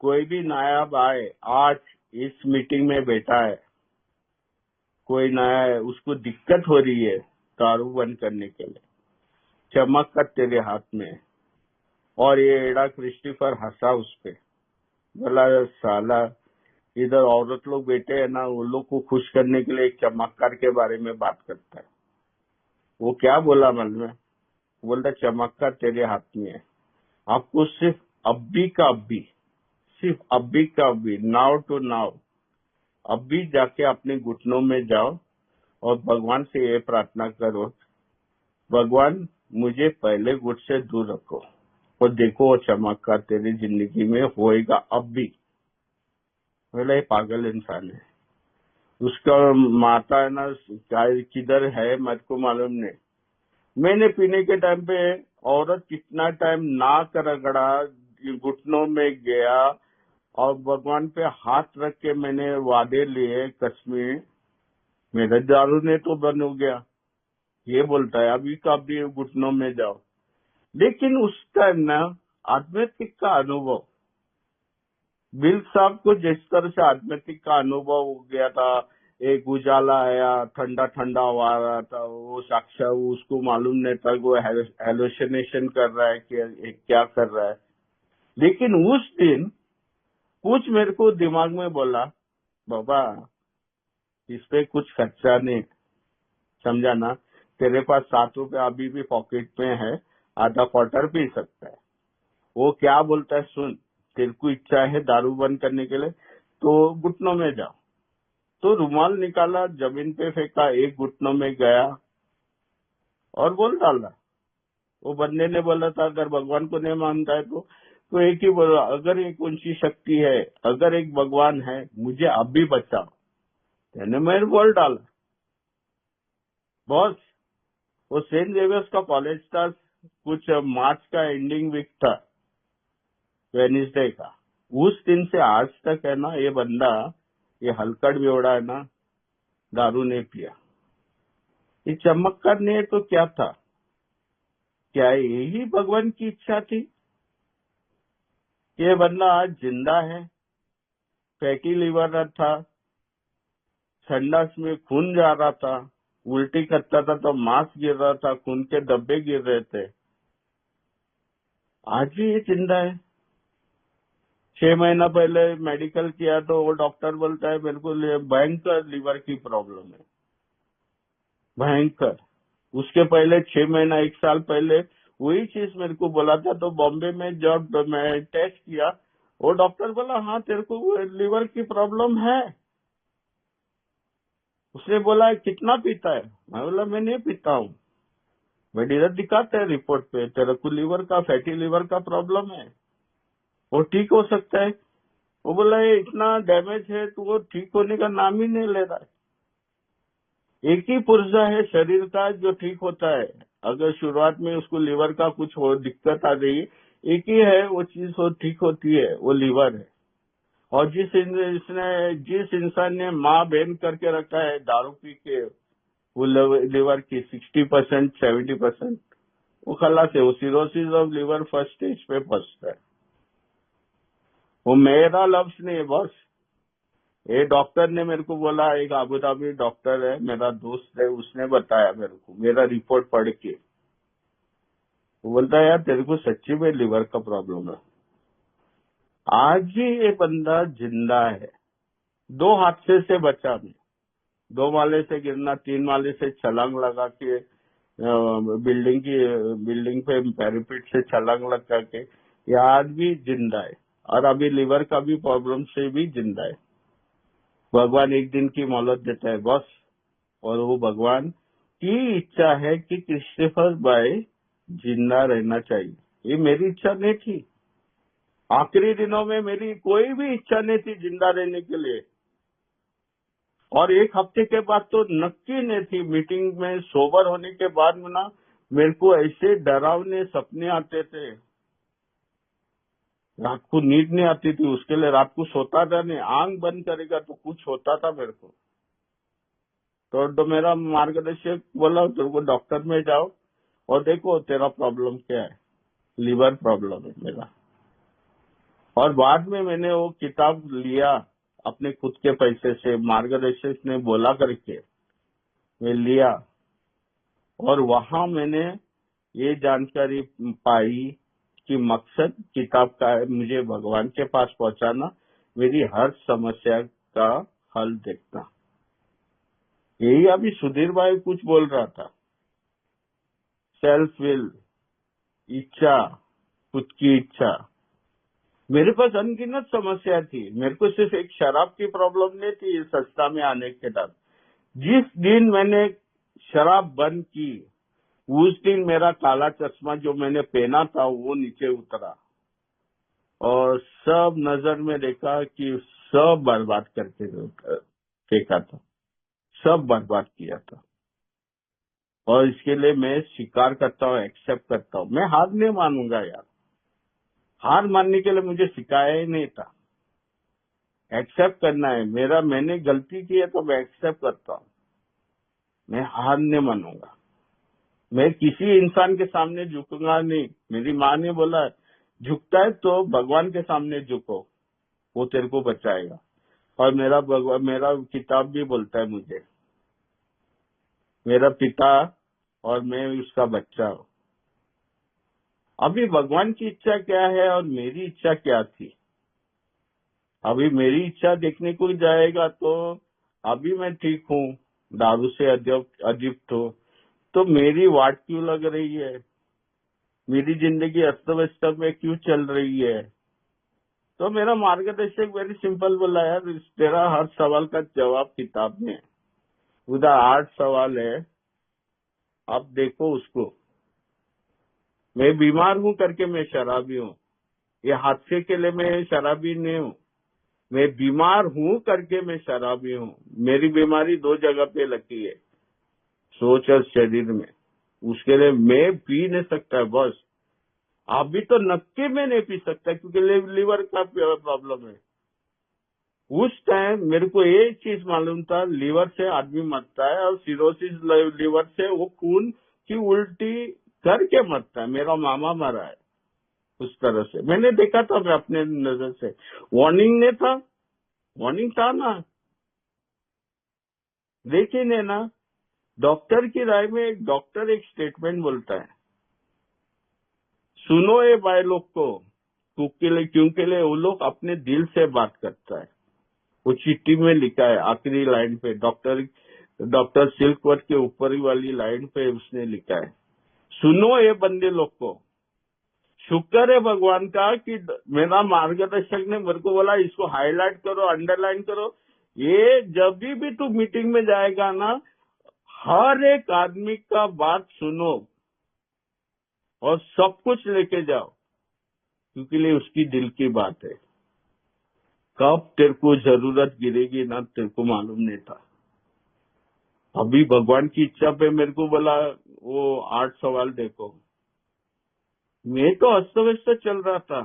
कोई भी नायाब आए, आज इस मीटिंग में बैठा है, कोई नया है, उसको दिक्कत हो रही है दारू बंद करने के लिए, चमत्कार तेरे हाथ में है। और ये एडा क्रिस्टोफर हंसा उस पे, बोला साला इधर औरत लोग बैठे हैं ना, उन लोग को खुश करने के लिए एक चमत्कार के बारे में बात करता है। वो क्या बोला मन में, बोलता चमत्कार तेरे हाथ में है, आपको सिर्फ अभी का अभी, सिर्फ अभी का अभी, नाउ टू नाउ, अभी जाके अपने घुटनों में जाओ और भगवान से ये प्रार्थना करो, भगवान मुझे पहले गुट से दूर रखो, और देखो वो चमत्कार तेरी जिंदगी में होएगा अब भी। बोला ये पागल इंसान है। उसका माता है ना, किधर है मेरे को मालूम नहीं। मैंने पीने के टाइम पे औरत कितना टाइम नाक रगड़ा, घुटनों में गया, और भगवान पे हाथ रख के मैंने वादे लिए कसमें, मेरा दारू ने तो बंद हो गया। ये बोलता है अभी का अभी घुटनों में जाओ। लेकिन उस टाइम ना आध्यात्मिक का अनुभव, बिल साहब को जिस तरह से आध्यात्मिक का अनुभव हो गया था, एक उजाला आया, ठंडा ठंडा हवा आ रहा था, वो साक्षात उसको मालूम नहीं था वो हेलोसिनेशन कर रहा है कि क्या कर रहा है। लेकिन उस दिन कुछ मेरे को दिमाग में बोला, बाबा इस पे कुछ खर्चा नहीं, समझा ना, तेरे पास 7 रुपए अभी भी पॉकेट में है, आधा क्वार्टर पी सकता है, वो क्या बोलता है, सुन तेरे को इच्छा है दारू बंद करने के लिए तो घुटनों में जाओ। तो रुमाल निकाला, जमीन पे फेंका, एक घुटनों में गया और बोल डाला। वो बंदे ने बोला था अगर भगवान को नहीं मानता है तो एक ही बोला, अगर एक ऊंची शक्ति है, अगर एक भगवान है, मुझे अब भी बचाओ। मैंने मेरे बोल डाला। बॉस, वो सेंट जेवियर्स का कॉलेज था, कुछ मार्च का एंडिंग वीक था, वेनिसडे का। उस दिन से आज तक है ना, ये बंदा, ये हलकड़ बेवड़ा है ना, दारू नहीं पिया। ये चमत्कार नहीं है तो क्या था? क्या यही भगवान की इच्छा थी? ये बंदा आज जिंदा है, फैटी लीवर था, संडास में खून जा रहा था, उल्टी करता था तो मांस गिर रहा था, खून के धब्बे गिर रहे थे, आज भी ये जिंदा है। 6 महीना पहले मेडिकल किया तो वो डॉक्टर बोलता है मेरे को भयंकर लीवर की प्रॉब्लम है, भयंकर। उसके पहले 6 महीना 1 साल पहले वही चीज मेरे को बोला था। तो बॉम्बे में जब मैं टेस्ट किया, वो डॉक्टर बोला हाँ तेरे को लीवर की प्रॉब्लम है। उसने बोला कितना पीता है? मैं बोला मैं नहीं पीता हूँ। मेडिकल दिखाते हैं रिपोर्ट पे, तेरे को लीवर का, फैटी लीवर का प्रॉब्लम है, वो ठीक हो सकता है। वो बोला ये इतना डैमेज है तो वो ठीक होने का नाम ही नहीं ले रहा है। एक ही पुर्जा है शरीर का जो ठीक होता है। अगर शुरुआत में उसको लीवर का कुछ हो दिक्कत आ गई, एक ही है वो चीज वो ठीक होती है, वो लीवर है। और जिस इंसान ने माँ बहन करके रखा है दारू पी के, वो लीवर की 60% 70% वो खलास है। वो cirrhosis of liver first stage पे पहुंचता है। वो मेरा लफ्ज नहीं है बॉस, ये डॉक्टर ने मेरे को बोला, एक अबू धाबी डॉक्टर है, मेरा दोस्त है, उसने बताया मेरे को, मेरा रिपोर्ट पढ़ के। वो बोलता है यार तेरे को सच्ची में लिवर का प्रॉब्लम है। आज भी ये बंदा जिंदा है। 2 हादसे से बचा मैं, 2 माले से गिरना, 3 माले से छलांग लगा के, बिल्डिंग पे पैरापेट से छलांग लगा के, ये आज भी जिंदा है। और अभी लिवर का भी प्रॉब्लम से भी जिंदा है। भगवान एक दिन की मोहलत देता है बॉस, और वो भगवान की इच्छा है कि क्रिस्टोफर भाई जिंदा रहना चाहिए। ये मेरी इच्छा नहीं थी। आखिरी दिनों में मेरी कोई भी इच्छा नहीं थी जिंदा रहने के लिए। और 1 हफ्ते के बाद तो नक्की नहीं थी। मीटिंग में सोबर होने के बाद में ना, मेरे को ऐसे डरावने सपने आते थे, रात को नींद नहीं आती थी। उसके लिए रात को सोता था नहीं, आंख बंद करेगा तो कुछ होता था मेरे को। तो मेरा मार्गदर्शक बोला तेरे को डॉक्टर में जाओ और देखो तेरा प्रॉब्लम क्या है। लीवर प्रॉब्लम है मेरा। और बाद में मैंने वो किताब लिया अपने खुद के पैसे से, मार्गदर्शक ने बोला करके मैं लिया। और वहां मैंने ये जानकारी पाई कि मकसद किताब का है मुझे भगवान के पास पहुंचाना, मेरी हर समस्या का हल देखना। यही अभी सुधीर भाई कुछ बोल रहा था, सेल्फ विल, इच्छा, खुद की इच्छा। मेरे पास अनगिनत समस्या थी। मेरे को सिर्फ एक शराब की प्रॉब्लम नहीं थी इस संस्था में आने के बाद। जिस दिन मैंने शराब बंद की, उस दिन मेरा काला चश्मा जो मैंने पहना था वो नीचे उतरा, और सब नजर में देखा कि सब बर्बाद करके फेंका था, सब बर्बाद किया था। और इसके लिए मैं स्वीकार करता हूँ, एक्सेप्ट करता हूँ। मैं हार नहीं मानूंगा यार। हार मानने के लिए मुझे सिखाया ही नहीं था। एक्सेप्ट करना है मेरा, मैंने गलती की है तो मैं एक्सेप्ट करता हूँ। मैं हार नहीं मानूंगा। मैं किसी इंसान के सामने झुकूंगा नहीं। मेरी माँ ने बोला झुकता है तो भगवान के सामने झुको, वो तेरे को बचाएगा। और मेरा किताब भी बोलता है मुझे, मेरा पिता और मैं उसका बच्चा हूँ। अभी भगवान की इच्छा क्या है और मेरी इच्छा क्या थी? अभी मेरी इच्छा देखने को जाएगा तो अभी मैं ठीक हूँ, दारू से अदीप्त हूँ, तो मेरी वाट क्यों लग रही है? मेरी जिंदगी अस्त व्यस्त में क्यों चल रही है। तो मेरा मार्गदर्शक वेरी सिंपल बोला, यार तेरा हर सवाल का जवाब किताब में है। उधर 8 सवाल है, आप देखो उसको। मैं बीमार हूं करके मैं शराबी हूँ, ये हादसे के लिए मैं शराबी नहीं हूँ। मैं बीमार हूं करके मैं शराबी हूँ। मेरी बीमारी 2 जगह पे लगी है, सोच और शरीर में। उसके लिए मैं पी नहीं सकता बस। आप भी तो नक्की में नहीं पी सकता क्योंकि लीवर का प्रॉब्लम है। उस टाइम मेरे को एक चीज मालूम था, लीवर से आदमी मरता है और सिरोसिस लीवर से वो खून की उल्टी करके मरता है। मेरा मामा मरा है उस तरह से, मैंने देखा था मैं अपने नजर से। वार्निंग नहीं था, वार्निंग था ना, लेकिन है ना, डॉक्टर की राय में एक डॉक्टर एक स्टेटमेंट बोलता है, सुनो ये भाई लोग को, क्योंकि वो लोग अपने दिल से बात करता है। वो चिट्ठी में लिखा है आखिरी लाइन पे, डॉक्टर सिल्कवर्थ के ऊपर वाली लाइन पे उसने लिखा है, सुनो ये बंदे लोग को। शुक्र है भगवान का कि मेरा मार्गदर्शक ने मेरे को बोला इसको हाईलाइट करो, अंडरलाइन करो। ये जब भी तू मीटिंग में जाएगा ना, हर एक आदमी का बात सुनो और सब कुछ लेके जाओ, क्योंकि लिए उसकी दिल की बात है। कब तेरे को जरूरत गिरेगी ना तेरे को मालूम नहीं था। अभी भगवान की इच्छा पे मेरे को बोला वो 8 सवाल देखो। मैं तो अस्त व्यस्त चल रहा था।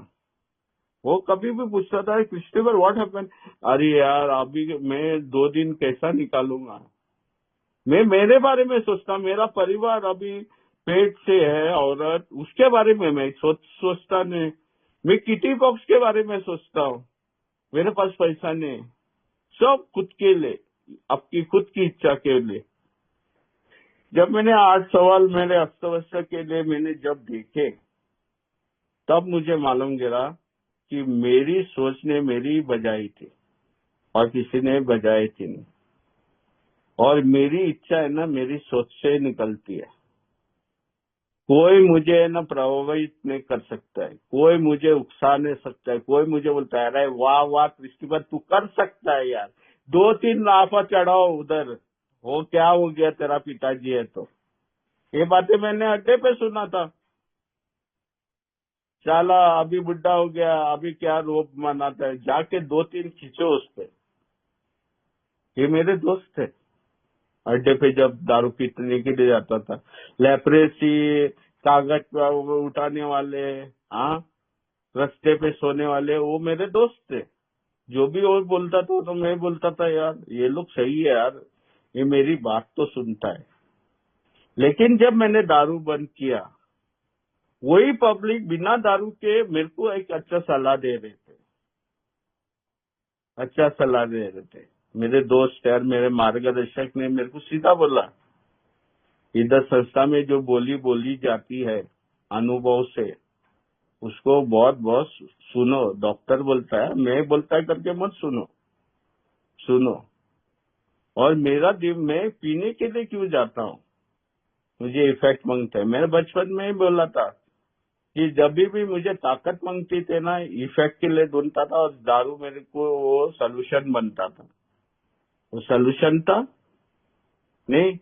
वो कभी भी पूछता था क्रिस्टोफर व्हाट हैपन। अरे यार अभी मैं 2 दिन कैसा निकालूंगा। मैं मेरे बारे में सोचता, मेरा परिवार अभी पेट से है औरत, उसके बारे में मैं सोचता नहीं। मैं किटी बॉक्स के बारे में सोचता हूँ, मेरे पास पैसा नहीं। सब खुद के लिए, आपकी खुद की इच्छा के लिए। जब मैंने 8 सवाल मेरे अस्त व्यस्त के लिए मैंने जब देखे, तब मुझे मालूम गिरा कि मेरी सोच ने मेरी बजाई थी और किसी ने बजाई थी नहीं। और मेरी इच्छा है ना मेरी सोच से निकलती है। कोई मुझे ना प्रभावित नहीं कर सकता है, कोई मुझे उकसा नहीं सकता है। कोई मुझे बोलता है अरे वाह वाह क्रिस्टोफर तू कर सकता है यार, 2-3 लाफा चढ़ाओ उधर, वो क्या हो गया तेरा पिताजी है तो। ये बातें मैंने अड्डे पे सुना था। चाला अभी बुढ़ा हो गया, अभी क्या रोप मनाता है, जाके 2-3 खींचो उस पे। ये मेरे दोस्त थे। अड्डे पे जब दारू पीने के लिए जाता था, लेप्रेसी, कागज उठाने वाले, हाँ, रास्ते पे सोने वाले, वो मेरे दोस्त थे। जो भी वो बोलता था तो मैं बोलता था यार ये लोग सही है यार, ये मेरी बात तो सुनता है। लेकिन जब मैंने दारू बंद किया, वही पब्लिक बिना दारू के मेरे को एक अच्छा सलाह दे रहे थे, अच्छा सलाह दे रहे थे। मेरे दोस्त यार, मेरे मार्गदर्शक ने मेरे को सीधा बोला, इधर संस्था में जो बोली बोली जाती है अनुभव से, उसको बहुत बहुत सुनो। डॉक्टर बोलता है, मैं बोलता है करके मत सुनो, सुनो। और मेरा दिन मैं पीने के लिए क्यों जाता हूँ, मुझे इफेक्ट मांगता है। मैंने बचपन में ही बोला था कि जब भी मुझे ताकत मांगती थी ना, इफेक्ट के लिए ढूंढता था और दारू मेरे को वो सोल्यूशन बनता था। वो सोल्यूशन था नहीं,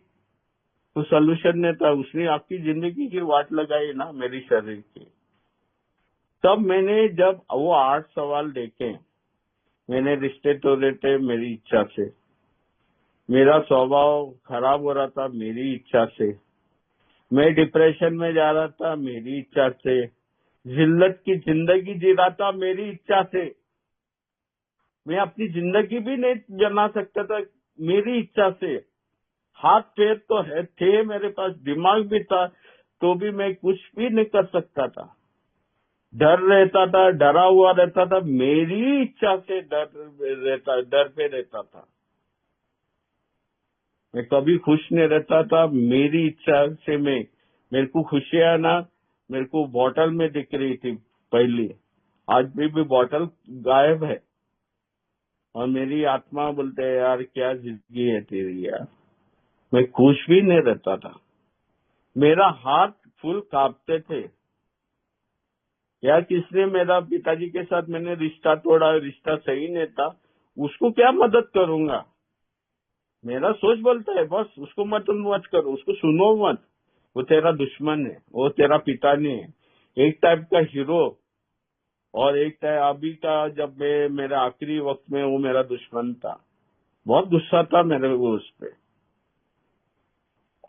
वो सोल्यूशन नहीं था। उसने आपकी जिंदगी की वाट लगाई ना मेरी शरीर की। तब मैंने जब वो 8 सवाल देखे, मैंने रिश्ते तोड़े थे मेरी इच्छा से, मेरा स्वभाव खराब हो रहा था मेरी इच्छा से, मैं डिप्रेशन में जा रहा था मेरी इच्छा से, जिल्लत की जिंदगी जी रहा था मेरी इच्छा से, मैं अपनी जिंदगी भी नहीं जना सकता था मेरी इच्छा से। हाथ पैर तो है थे मेरे पास, दिमाग भी था, तो भी मैं कुछ भी नहीं कर सकता था। डर रहता था, डरा हुआ रहता था, मेरी इच्छा से डर पे रहता था। मैं कभी खुश नहीं रहता था, मेरी इच्छा से। मेरे को खुशियां ना मेरे को बोतल में दिख रही थी पहले, आज भी बोतल गायब है। और मेरी आत्मा बोलते है यार क्या जिंदगी है तेरी यार। मैं खुश भी नहीं रहता था, मेरा हाथ फुल कांपते थे, या किसने मेरा पिताजी के साथ मैंने रिश्ता तोड़ा, रिश्ता सही नहीं था, उसको क्या मदद करूंगा? मेरा सोच बोलता है बस उसको मत करो, उसको सुनो मत, वो तेरा दुश्मन है, वो तेरा पिता नहीं है। एक टाइप का हीरो और एक टाइप अभी का, जब मैं मेरे आखिरी वक्त में वो मेरा दुश्मन था। बहुत गुस्सा था मेरे को उस पे।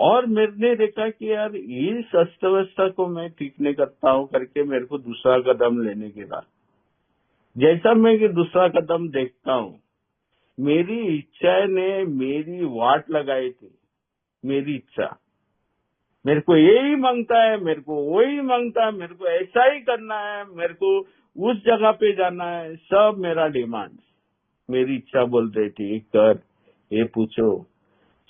और मैंने देखा कि यार इस अस्त व्यवस्था को मैं ठीक नहीं करता हूँ करके मेरे को दूसरा कदम लेने की था। जैसा मैं कि दूसरा कदम देखता हूँ, मेरी इच्छा ने मेरी वाट लगाई थी। मेरी इच्छा मेरे को यही मांगता है, मेरे को वही मांगता है, मेरे को ऐसा ही करना है, मेरे को उस जगह पे जाना है, सब मेरा डिमांड। मेरी इच्छा बोलते थी कर, ये पूछो,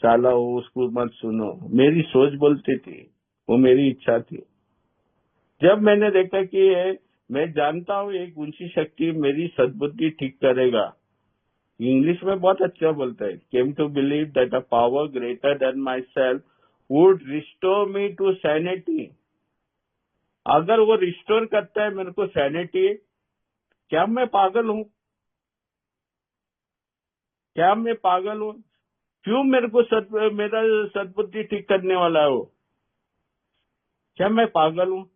साला वो उसको मत सुनो, मेरी सोच बोलती थी, वो मेरी इच्छा थी। जब मैंने देखा कि मैं जानता हूँ एक ऊंची शक्ति मेरी सद्बुद्धि ठीक करेगा। इंग्लिश में बहुत अच्छा बोलता है, came to believe that a power greater than myself would restore me to sanity. अगर वो रिस्टोर करता है मेरे को सैनिटी, क्या मैं पागल हूँ? क्या मैं पागल हूँ? क्यों मेरे को मेरा सद्बुद्धि ठीक करने वाला है वो? क्या मैं पागल हूँ?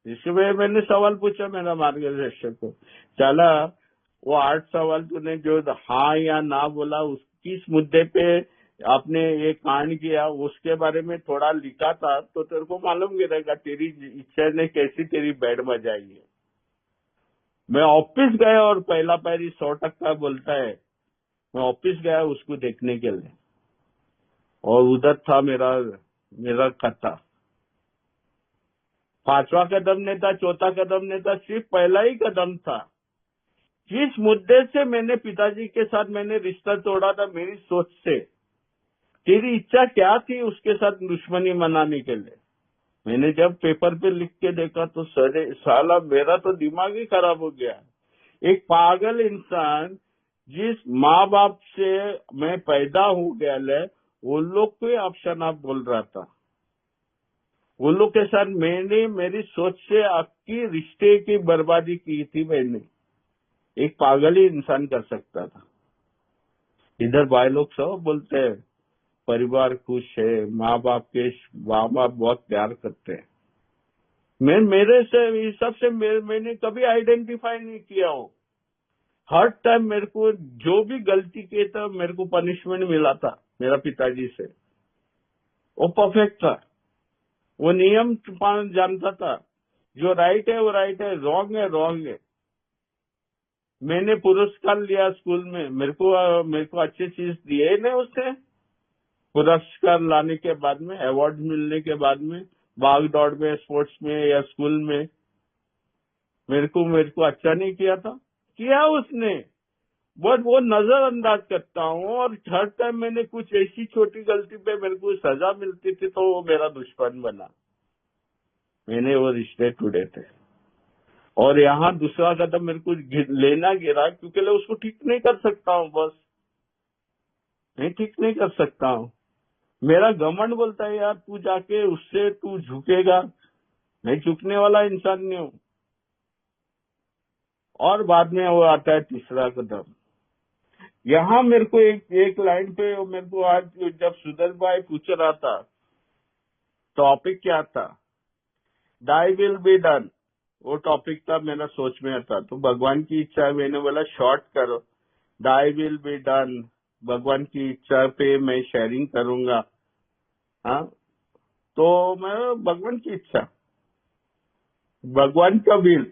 इसमें मैंने सवाल पूछा मेरा मार्गदर्शक को, चला वो 8 सवाल तूने जो हाँ या ना बोला, उस किस मुद्दे पे आपने ये कांड किया उसके बारे में थोड़ा लिखा था, तो तेरे को मालूम गिरेगा तेरी इच्छा ने कैसी तेरी बैड मचाई है। मैं ऑफिस गया और पहला पैरी 100% बोलता है। मैं ऑफिस गया उसको देखने के लिए, और उधर था मेरा कथा। 5वां कदम नहीं था, चौथा कदम नहीं था, सिर्फ पहला ही कदम था। जिस मुद्दे से मैंने पिताजी के साथ मैंने रिश्ता तोड़ा था, मेरी सोच से, तेरी इच्छा क्या थी उसके साथ दुश्मनी मनाने के लिए? मैंने जब पेपर पे लिख के देखा तो साला मेरा तो दिमाग ही खराब हो गया। एक पागल इंसान, जिस माँ बाप से मैं पैदा हो गया, वो लोग को ऑप्शन आप बोल रहा था। वो लोग के साथ मैंने मेरी सोच से आपकी रिश्ते की बर्बादी की थी। मैंने एक पागल ही इंसान कर सकता था। इधर भाई लोग सब बोलते हैं परिवार खुश है, माँ बाप बहुत प्यार करते हैं। मैं मेरे से इस सब से मैंने कभी आइडेंटिफाई नहीं किया हूँ। हर टाइम मेरे को जो भी गलती की था मेरे को पनिशमेंट मिला था मेरा पिताजी से। वो परफेक्ट था, वो नियम जानता था, जो राइट है वो राइट है, रॉन्ग है। मैंने पुरस्कार लिया स्कूल में, मेरे को अच्छी चीज दिए नहीं उससे। पुरस्कार लाने के बाद में, अवार्ड मिलने के बाद में, भाग दौड़ में, स्पोर्ट्स में या स्कूल में, मेरे को अच्छा नहीं किया उसने। बट वो नजरअंदाज करता हूँ, और हर टाइम मैंने कुछ ऐसी छोटी गलती पे मेरे को सजा मिलती थी तो वो मेरा दुश्मन बना। मैंने वो रिश्ते टूटे थे। और यहाँ दूसरा कदम मेरे को लेना गिरा, क्योंकि मैं उसको ठीक नहीं कर सकता हूँ। बस मैं ठीक नहीं कर सकता हूँ। मेरा घमंड बोलता है यार तू जाके उससे तू झुकेगा। मैं झुकने वाला इंसान नहीं हूँ। और बाद में वो आता है तीसरा कदम। यहाँ मेरे को एक लाइन पे मेरे को आज जब सुदल भाई पूछ रहा था टॉपिक क्या था, दाई विल बी डन, वो टॉपिक था मेरा सोच में था। तो भगवान की इच्छा है, मैंने बोला शॉर्ट करो, दाई विल बी डन। भगवान की इच्छा पे मैं शेयरिंग करूंगा। हाँ, तो मैं भगवान की इच्छा, भगवान का विल,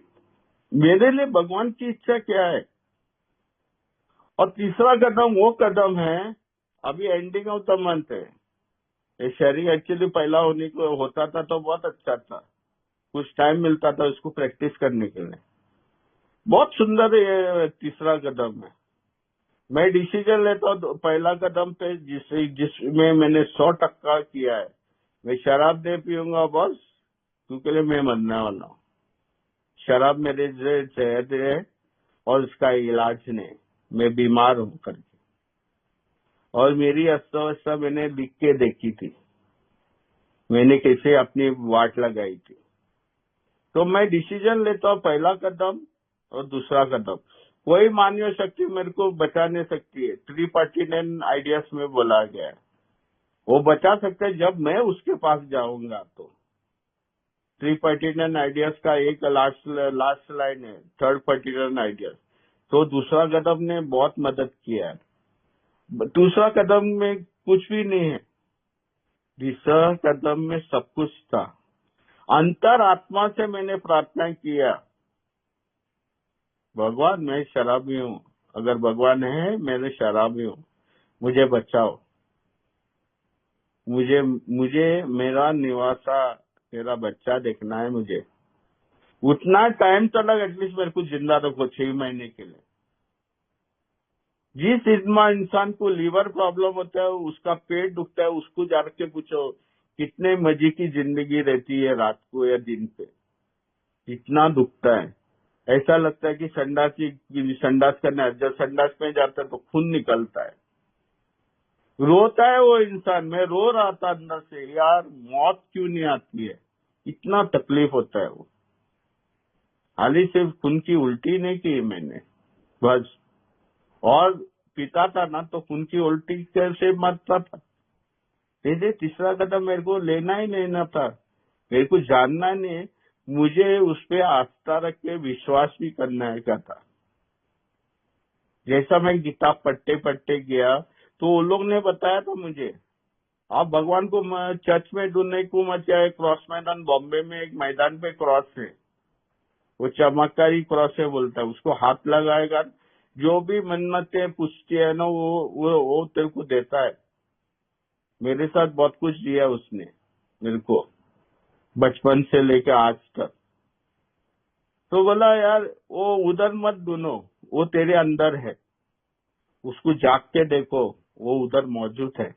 मेरे लिए भगवान की इच्छा क्या है। और तीसरा कदम वो कदम है, अभी एंडिंग ऑफ द मंथ है। ये शेयरिंग एक्चुअली पहला होने को होता था तो बहुत अच्छा था, कुछ टाइम मिलता था उसको प्रैक्टिस करने के लिए। बहुत सुंदर ये तीसरा कदम है। मैं डिसीजन लेता हूँ पहला कदम पे, जिसमें मैंने 100% किया है। मैं शराब नहीं पीऊंगा बस, क्योंकि मैं मरने वाला हूँ। शराब मेरे सेहत है और उसका इलाज नहीं, मैं बीमार हूँ करके। और मेरी अवस्था मैंने लिख के देखी थी, मैंने कैसे अपनी वाट लगाई थी। तो मैं डिसीजन लेता हूँ, पहला कदम और दूसरा कदम। कोई मानवीय शक्ति मेरे को बचा नहीं सकती है। ट्रिपार्टीनेन आइडियाज में बोला गया है, वो बचा सकते हैं जब मैं उसके पास जाऊंगा। तो ट्रिपार्टीनेन आइडियाज का एक लास्ट लाइन है, थर्ड पार्टीनेन आइडियाज। तो दूसरा कदम ने बहुत मदद किया है। दूसरा कदम में कुछ भी नहीं है, तीसरा कदम में सब कुछ था। अंतर आत्मा से मैंने प्रार्थना किया, भगवान मैं शराबी हूँ, अगर भगवान है मैंने शराबी हूँ, मुझे बचाओ, मुझे मेरा निवासा मेरा बच्चा देखना है। मुझे उतना टाइम तो लग, एटलीस्ट मेरे को जिंदा रखो 6 महीने के लिए। जिस इंसान को लीवर प्रॉब्लम होता है, उसका पेट दुखता है, उसको जाके पूछो कितने मजे की जिंदगी रहती है रात को या दिन पे, इतना दुखता है। ऐसा लगता है कि संडास करने, जब संडास में जाता है तो खून निकलता है, रोता है वो इंसान। मैं रो रहा था अंदर से, यार मौत क्यों नहीं आती है, इतना तकलीफ होता है वो। हाली सिर्फ खून की उल्टी नहीं की मैंने बस, और पीता था ना तो खून की उल्टी से मरता था। इसलिए तीसरा कदम मेरे को लेना ही नहीं ना था, मेरे को जानना नहीं, मुझे उस पे आस्था रख के विश्वास भी करना है का था। जैसा मैं गीता पढ़ते पढ़ते गया तो वो लोग ने बताया था मुझे, आप भगवान को चर्च में ढूंढने को मत जाए, क्रॉस मैदान बॉम्बे में एक मैदान पे क्रॉस है, वो चमत्कारी क्रॉस है बोलता है, उसको हाथ लगाएगा, जो भी मन्नतें पूछती है ना वो तेरे को देता है। मेरे साथ बहुत कुछ दिया उसने मेरे को, बचपन से लेकर आज तक। तो बोला यार वो उधर मत ढूंढो, वो तेरे अंदर है, उसको जाग के देखो, वो उधर मौजूद है।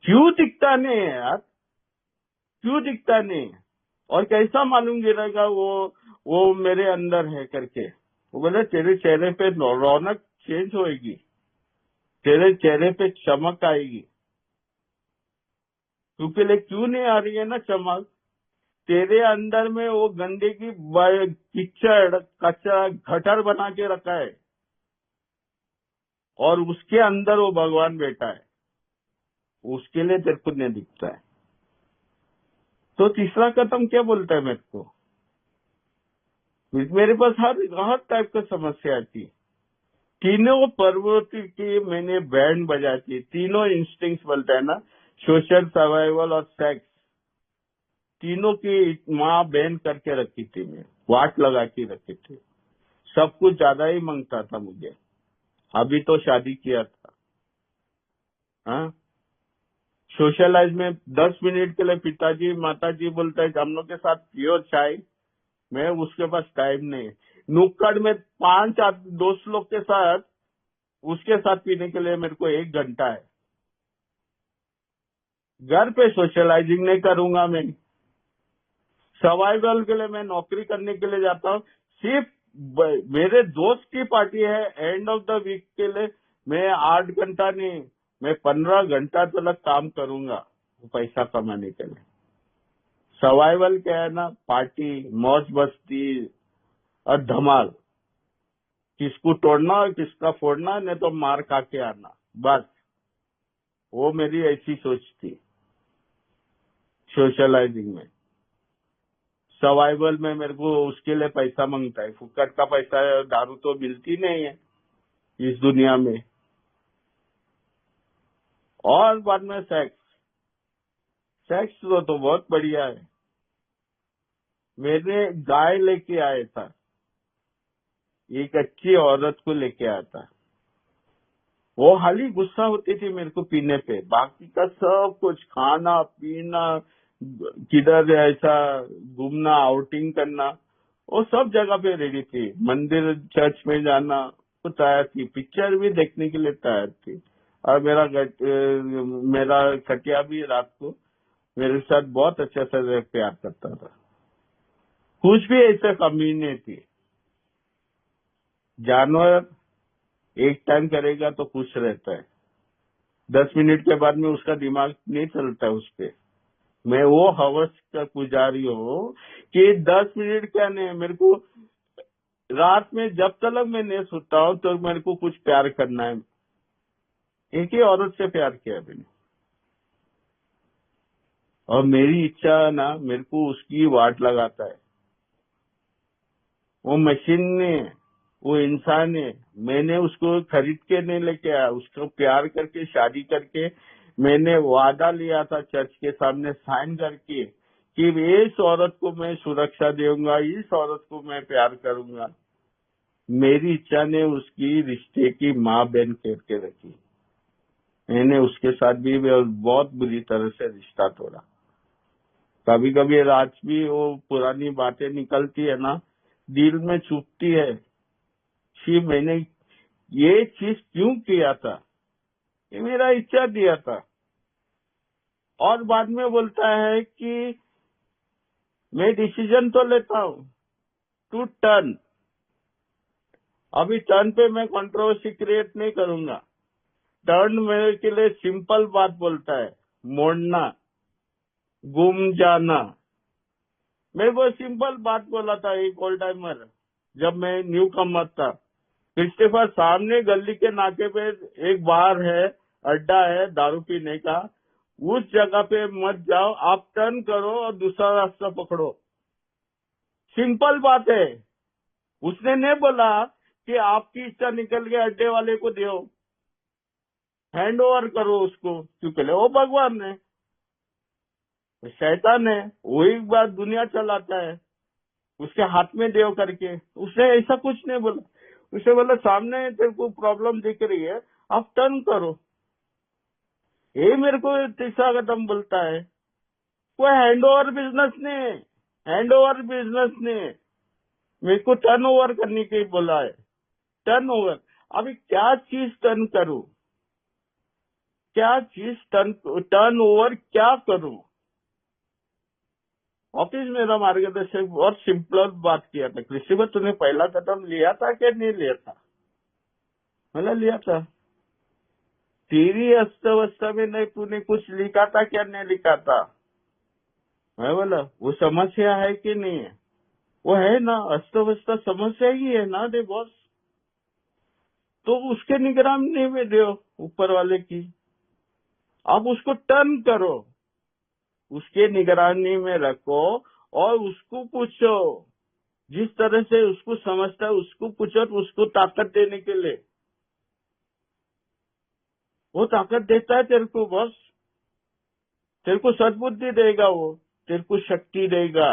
क्यों दिखता नहीं है यार, क्यों दिखता नहीं है, और कैसा मालूम गिरेगा वो मेरे अंदर है करके। वो बोले तेरे चेहरे पे रौनक चेंज होएगी, तेरे चेहरे पे चमक आएगी। क्योंकि क्यों नहीं आ रही है ना चमक, तेरे अंदर में वो गंदगी कीचड़ कचरा गटर बना के रखा है, और उसके अंदर वो भगवान बैठा है, उसके लिए तेरे को नहीं दिखता है। तो तीसरा कदम क्या बोलता है मेरे को, मेरे पास हर टाइप का समस्या थी। तीनों पर्वत की मैंने बैंड बजाई थी, तीनों इंस्टिंक्ट्स बोलता है ना, सोशल, सर्वाइवल और सेक्स, तीनों की माँ बहन करके रखी थी, मैं वाट लगा के रखी थी। सब कुछ ज्यादा ही मांगता था मुझे, अभी तो शादी किया था। हाँ, सोशलाइज में 10 मिनट के लिए पिताजी माताजी बोलता है हम लोग के साथ पियो चाय, मैं उसके पास टाइम नहीं। नुक्कड़ में 5 दोस्त लोग के साथ, उसके साथ पीने के लिए मेरे को 1 घंटा है। घर पे सोशलाइजिंग नहीं करूंगा मैं, सर्वाइवल के लिए मैं नौकरी करने के लिए जाता हूँ, सिर्फ मेरे दोस्त की पार्टी है, एंड ऑफ द वीक के लिए मैं 8 घंटा नहीं, मैं 15 घंटा तक काम करूंगा पैसा कमाने के लिए। सर्वाइवल क्या है ना, पार्टी, मौज मस्ती और धमाल, किसको तोड़ना और किसका फोड़ना, नहीं तो मार खा के आना, बस। वो मेरी ऐसी सोच थी सोशलाइजिंग में। सर्वाइवल में मेरे को उसके लिए पैसा मांगता है, फुकट का पैसा है, दारू तो मिलती नहीं है इस दुनिया में। और बाद में सेक्स, सेक्स तो बहुत बढ़िया है। मैंने गाय लेके आया था, एक अच्छी औरत को लेके आया था, वो हाली गुस्सा होती थी मेरे को पीने पे, बाकी का सब कुछ खाना पीना, किधर ऐसा घूमना, आउटिंग करना, वो सब जगह पे रेडी थी। मंदिर चर्च में जाना वो तैयार थी, पिक्चर भी देखने के लिए तैयार थी। और मेरा खटिया भी रात को मेरे साथ बहुत अच्छा से प्यार करता था, कुछ भी ऐसा कमी नहीं थी। जानवर एक टाइम करेगा तो खुश रहता है, 10 मिनट के बाद में उसका दिमाग नहीं चलता है उस पे, मैं वो हवस का पुजारी हूँ कि 10 मिनट क्या नहीं, मेरे को रात में जब तक मैं नहीं सोता हूँ तो मेरे को कुछ प्यार करना है। एक ही औरत से प्यार किया मैंने, और मेरी इच्छा ना मेरे को उसकी वाट लगाता है। वो मशीन ने, वो इंसान है, मैंने उसको खरीद के नहीं लेके आया, उसको प्यार करके शादी करके मैंने वादा लिया था चर्च के सामने साइन करके कि इस औरत को मैं सुरक्षा दूंगा, इस औरत को मैं प्यार करूंगा। मेरी इच्छा ने उसकी रिश्ते की माँ बहन करके रखी। मैंने उसके साथ भी बहुत बुरी तरह से रिश्ता तोड़ा। कभी कभी रात भी वो पुरानी बातें निकलती है ना, दिल में चुभती है कि मैंने ये चीज क्यों किया था, ये मेरा इच्छा दिया था। और बाद में बोलता है कि मैं डिसीजन तो लेता हूँ टू टर्न। अभी टर्न पे मैं कंट्रोवर्सी क्रिएट नहीं करूंगा। टर्न मेरे के लिए सिंपल बात बोलता है, मोड़ना, गुम जाना। मैं वो सिंपल बात बोला था एक ओल्ड टाइमर, जब मैं न्यू कमर था। क्रिस्टोफर, सामने गली के नाके पे एक बार है, अड्डा है दारू पीने का, उस जगह पे मत जाओ, आप टर्न करो और दूसरा रास्ता पकड़ो। सिंपल बात है। उसने नहीं बोला कि आपकी इच्छा निकल गई अड्डे वाले को दो, हैंड ओवर करो उसको, क्योंकि वो भगवान है, शैतान है, वही बात दुनिया चलाता है, उसके हाथ में देव करके। उसने ऐसा कुछ नहीं बोला। उसने बोला सामने तेरे को प्रॉब्लम दिख रही है, आप टर्न करो। ये मेरे को तीसरा कदम बोलता है। कोई हैंड ओवर बिजनेस नहीं, हैंड ओवर बिजनेस नहीं, मेरे को टर्न ओवर करने के लिए बोला है। टर्न ओवर, अभी क्या चीज टर्न करूं, क्या चीज टर्न ओवर क्या करूं। ऑफिस मेरा मार्गदर्शक बहुत सिंपल बात किया था, क्रिस्टोफर तूने पहला कदम लिया था क्या नहीं लिया था? मैंने लिया था। तेरी अस्तव्यवस्था में नहीं तूने कुछ लिखा था क्या नहीं लिखा था? मैं बोला वो समस्या है कि नहीं है? वो है ना, अस्तव्यवस्था समस्या ही है ना दे बॉस। तो उसके निगरानी में दो ऊपर वाले की, अब उसको टर्न करो, उसके निगरानी में रखो और उसको पूछो, जिस तरह से उसको समझता है उसको पूछो, तो उसको ताकत देने के लिए। वो ताकत देता है तेरे को बॉस, तेरे को सद्बुद्धि देगा, वो तेरे को शक्ति देगा।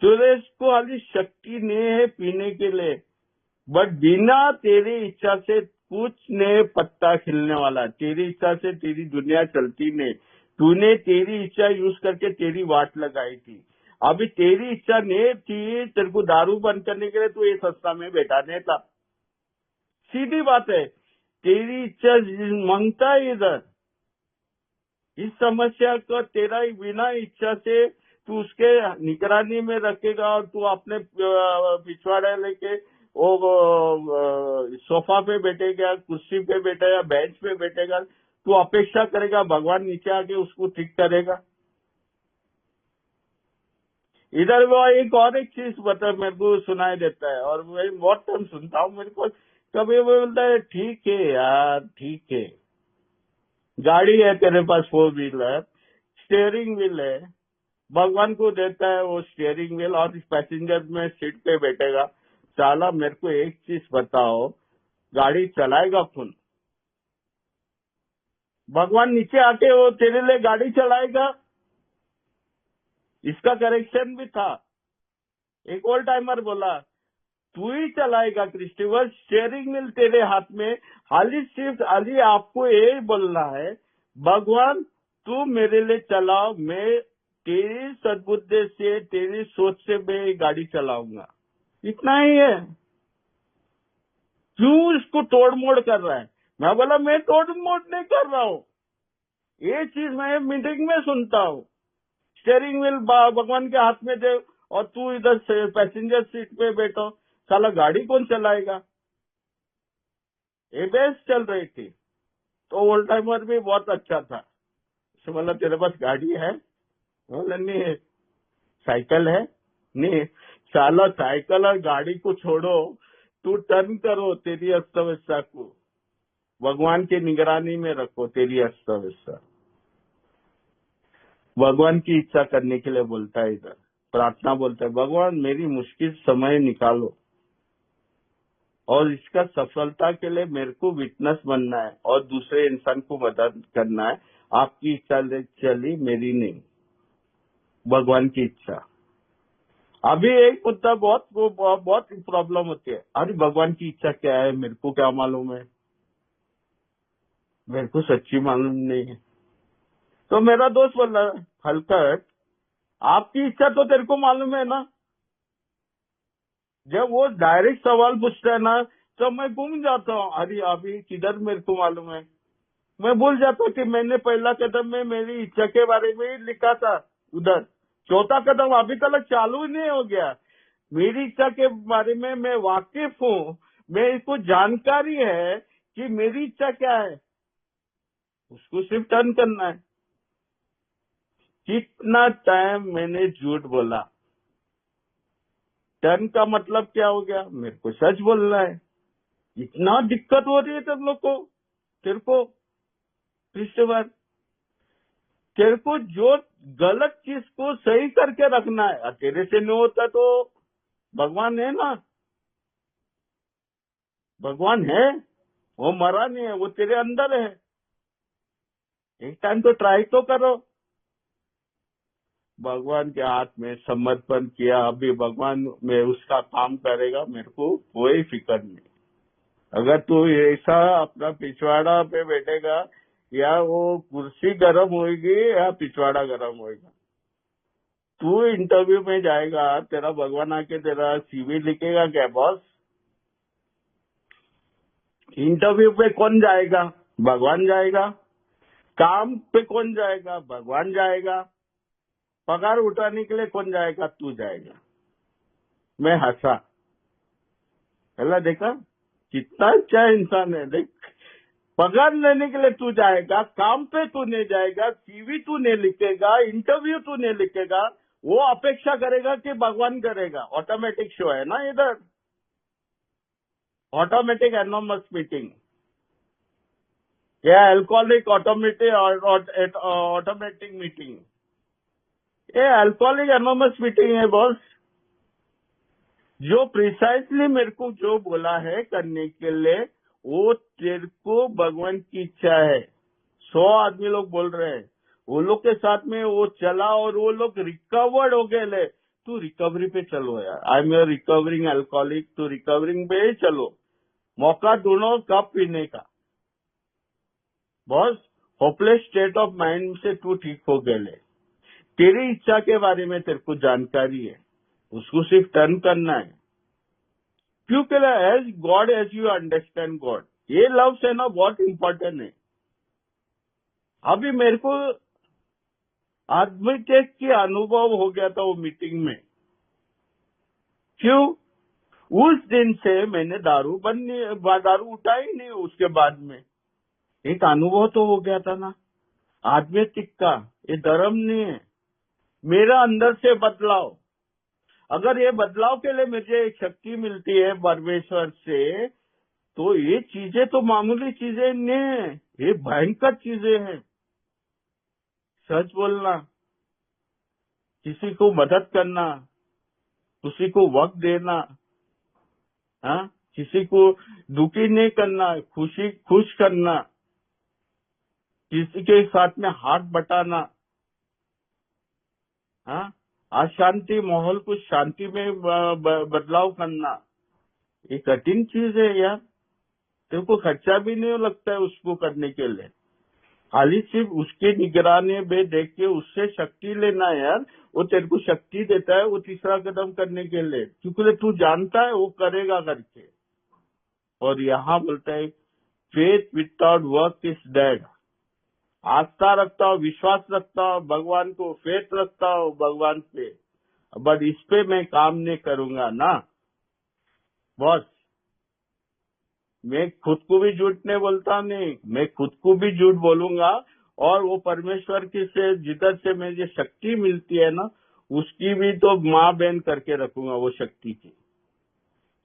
तेरे को खाली शक्ति नहीं है पीने के लिए, बट बिना तेरी इच्छा से कुछ नहीं पत्ता खिलने वाला। तेरी इच्छा से तेरी दुनिया चलती नहीं। तूने तेरी इच्छा यूज करके तेरी वाट लगाई थी। अभी तेरी इच्छा नहीं थी, तेरे को दारू बंद करने के लिए तू ये संस्था में बैठा नहीं था। सीधी बात है, तेरी इच्छा मांगता है इधर। इस समस्या को तेरा ही बिना इच्छा से तू उसके निगरानी में रखेगा और तू अपने पिछवाड़े लेके वो सोफा पे बैठेगा, कुर्सी पे बैठेगा, बेंच पे बैठेगा, तू अपेक्षा करेगा भगवान नीचे आके उसको ठीक करेगा। इधर वो एक चीज बता मेरे को सुनाई देता है, और मैं बहुत टाइम सुनता हूँ। मेरे को कभी वो बोलता है ठीक है यार, ठीक है, गाड़ी है तेरे पास 4 व्हीलर, स्टीयरिंग व्हील है, भगवान को देता है वो स्टीयरिंग व्हील, और पैसेंजर में सीट पे बैठेगा। साला मेरे को एक चीज बताओ, गाड़ी चलाएगा कौन? भगवान नीचे आके वो तेरे लिए गाड़ी चलाएगा? इसका करेक्शन भी था। एक ओल्ड टाइमर बोला तू ही चलाएगा क्रिस्टोफर, स्टीयरिंग व्हील तेरे हाथ में, हाली सिर्फ हाली आपको यही बोलना है भगवान तू मेरे लिए चलाओ, मैं तेरी सद्बुद्धि से तेरी सोच से मैं गाड़ी चलाऊंगा। इतना ही है। क्यों इसको तोड़ मोड़ कर रहा है? मैं बोला मैं तोड़ मोड़ नहीं कर रहा हूँ, ये चीज मैं मीटिंग में सुनता हूँ। स्टीयरिंग व्हील भगवान के हाथ में दे और तू इधर पैसेंजर सीट पे बैठो, साला गाड़ी कौन चलाएगा? ये बहस चल रही थी। तो ओल्ड टाइमर भी बहुत अच्छा था। तो बोला तेरे पास गाड़ी है? बोला नहीं है। साइकिल है? नहीं। साला साइकिल और गाड़ी को छोड़ो, तू टर्न करो तेरी अस्तव्यस्ता को, भगवान की निगरानी में रखो तेरी अस्तव्यस्ता। भगवान की इच्छा करने के लिए बोलता है, इधर प्रार्थना बोलता है, भगवान मेरी मुश्किल समय निकालो और इसका सफलता के लिए मेरे को विटनेस बनना है और दूसरे इंसान को मदद करना है। आपकी इच्छा चली, मेरी नहीं, भगवान की इच्छा। अभी एक मुद्दा बहुत प्रॉब्लम होती है, अरे भगवान की इच्छा क्या है, मेरे को क्या मालूम है, मेरे को सच्ची मालूम नहीं है। तो मेरा दोस्त बोला, हलकट, आपकी इच्छा तो तेरे को मालूम है ना। जब वो डायरेक्ट सवाल पूछता है ना, तो मैं गुम जाता हूँ, अरे अभी किधर मेरे को मालूम है। मैं भूल जाता हूँ कि मैंने पहला कदम में मेरी इच्छा के बारे में ही लिखा था उधर, चौथा कदम अभी तक चालू ही नहीं हो गया। मेरी इच्छा के बारे में मैं वाकिफ हूँ, मेरे को जानकारी है कि मेरी इच्छा क्या है, उसको सिर्फ टर्न करना है। कितना टाइम मैंने झूठ बोला। टर्न का मतलब क्या हो गया, मेरे को सच बोलना है। इतना दिक्कत हो रही है तुम लोग को, तेरे को क्रिस्टोफर, तेरे को जो गलत चीज को सही करके रखना है, और तेरे से नहीं होता तो भगवान है ना, भगवान है, वो मरा नहीं है, वो तेरे अंदर है। एक टाइम तो ट्राई तो करो। भगवान के हाथ में समर्पण किया, अभी भगवान में उसका काम करेगा, मेरे को कोई फिक्र नहीं। अगर तू ऐसा अपना पिछवाड़ा पे बैठेगा, या वो कुर्सी गर्म होगी या पिछवाड़ा गर्म होगा। तू इंटरव्यू में जाएगा, तेरा भगवान आके तेरा सीवी लिखेगा क्या बॉस? इंटरव्यू पे कौन जाएगा? भगवान जाएगा। काम पे कौन जाएगा? भगवान जाएगा। पगार उठाने के लिए कौन जाएगा? तू जाएगा। मैं हंसा, पहला देखा कितना अच्छा इंसान है। देख, पगार लेने के लिए तू जाएगा, काम पे तू नहीं जाएगा, सीवी तू नहीं लिखेगा, इंटरव्यू तू नहीं लिखेगा, वो अपेक्षा करेगा कि भगवान करेगा। ऑटोमेटिक शो है ना इधर, ऑटोमेटिक एनोमस मीटिंग, या अल्कोहलिक ऑटोमेटिक ऑटोमेटिक मीटिंग, ये अल्कोहलिक एनोमस मीटिंग है बॉस। जो प्रिसाइसली मेरे को जो बोला है करने के लिए, वो तेरे को भगवान की इच्छा है। 100 आदमी लोग बोल रहे हैं, वो लोग के साथ में वो चला और वो लोग रिकवर्ड हो गए। ले, तू रिकवरी पे चलो यार, I am your recovering alcoholic, तू रिकवरिंग पे ही चलो। मौका ढूंढो कब पीने का boss. Hopeless state of mind से तू ठीक हो गए। ले, तेरी इच्छा के बारे में तेरे को जानकारी है, उसको सिर्फ टर्न करना है। क्योंकि as God as you understand God, ये लव से ना बहुत इंपॉर्टेंट है। अभी मेरे को एडवोकेट की अनुभव हो गया था वो मीटिंग में। क्यों? उस दिन से मैंने दारू उठाई नहीं। उसके बाद में एक अनुभव तो हो गया था ना आध्यात्मिक का, ये धर्म नहीं है, मेरा अंदर से बदलाव। अगर ये बदलाव के लिए मुझे एक शक्ति मिलती है परमेश्वर से, तो ये चीजें तो मामूली चीजें नहीं है, ये भयंकर चीजें हैं। सच बोलना, किसी को मदद करना, किसी को वक्त देना, हाँ, किसी को दुखी नहीं करना, खुश करना, किसी के साथ में हाथ बटाना, हाँ, अशांति माहौल को शांति में बदलाव करना, ये कठिन चीज है यार। तेरे को खर्चा भी नहीं लगता है उसको करने के लिए, खाली सिर्फ उसकी निगरानी में देख के उससे शक्ति लेना यार। वो तेरे को शक्ति देता है वो तीसरा कदम करने के लिए, क्योंकि तू जानता है वो करेगा करके। और यहाँ बोलता है faith without work is dead. आस्था रखता हूँ, विश्वास रखता हूँ भगवान को, फेथ रखता हूँ भगवान पे, बट इस पे मैं काम नहीं करूंगा ना बॉस। मैं खुद को भी झूठ नहीं बोलता, नहीं, मैं खुद को भी झूठ बोलूंगा और वो परमेश्वर की से जिधर से मुझे शक्ति मिलती है ना, उसकी भी तो माँ बहन करके रखूंगा वो शक्ति की।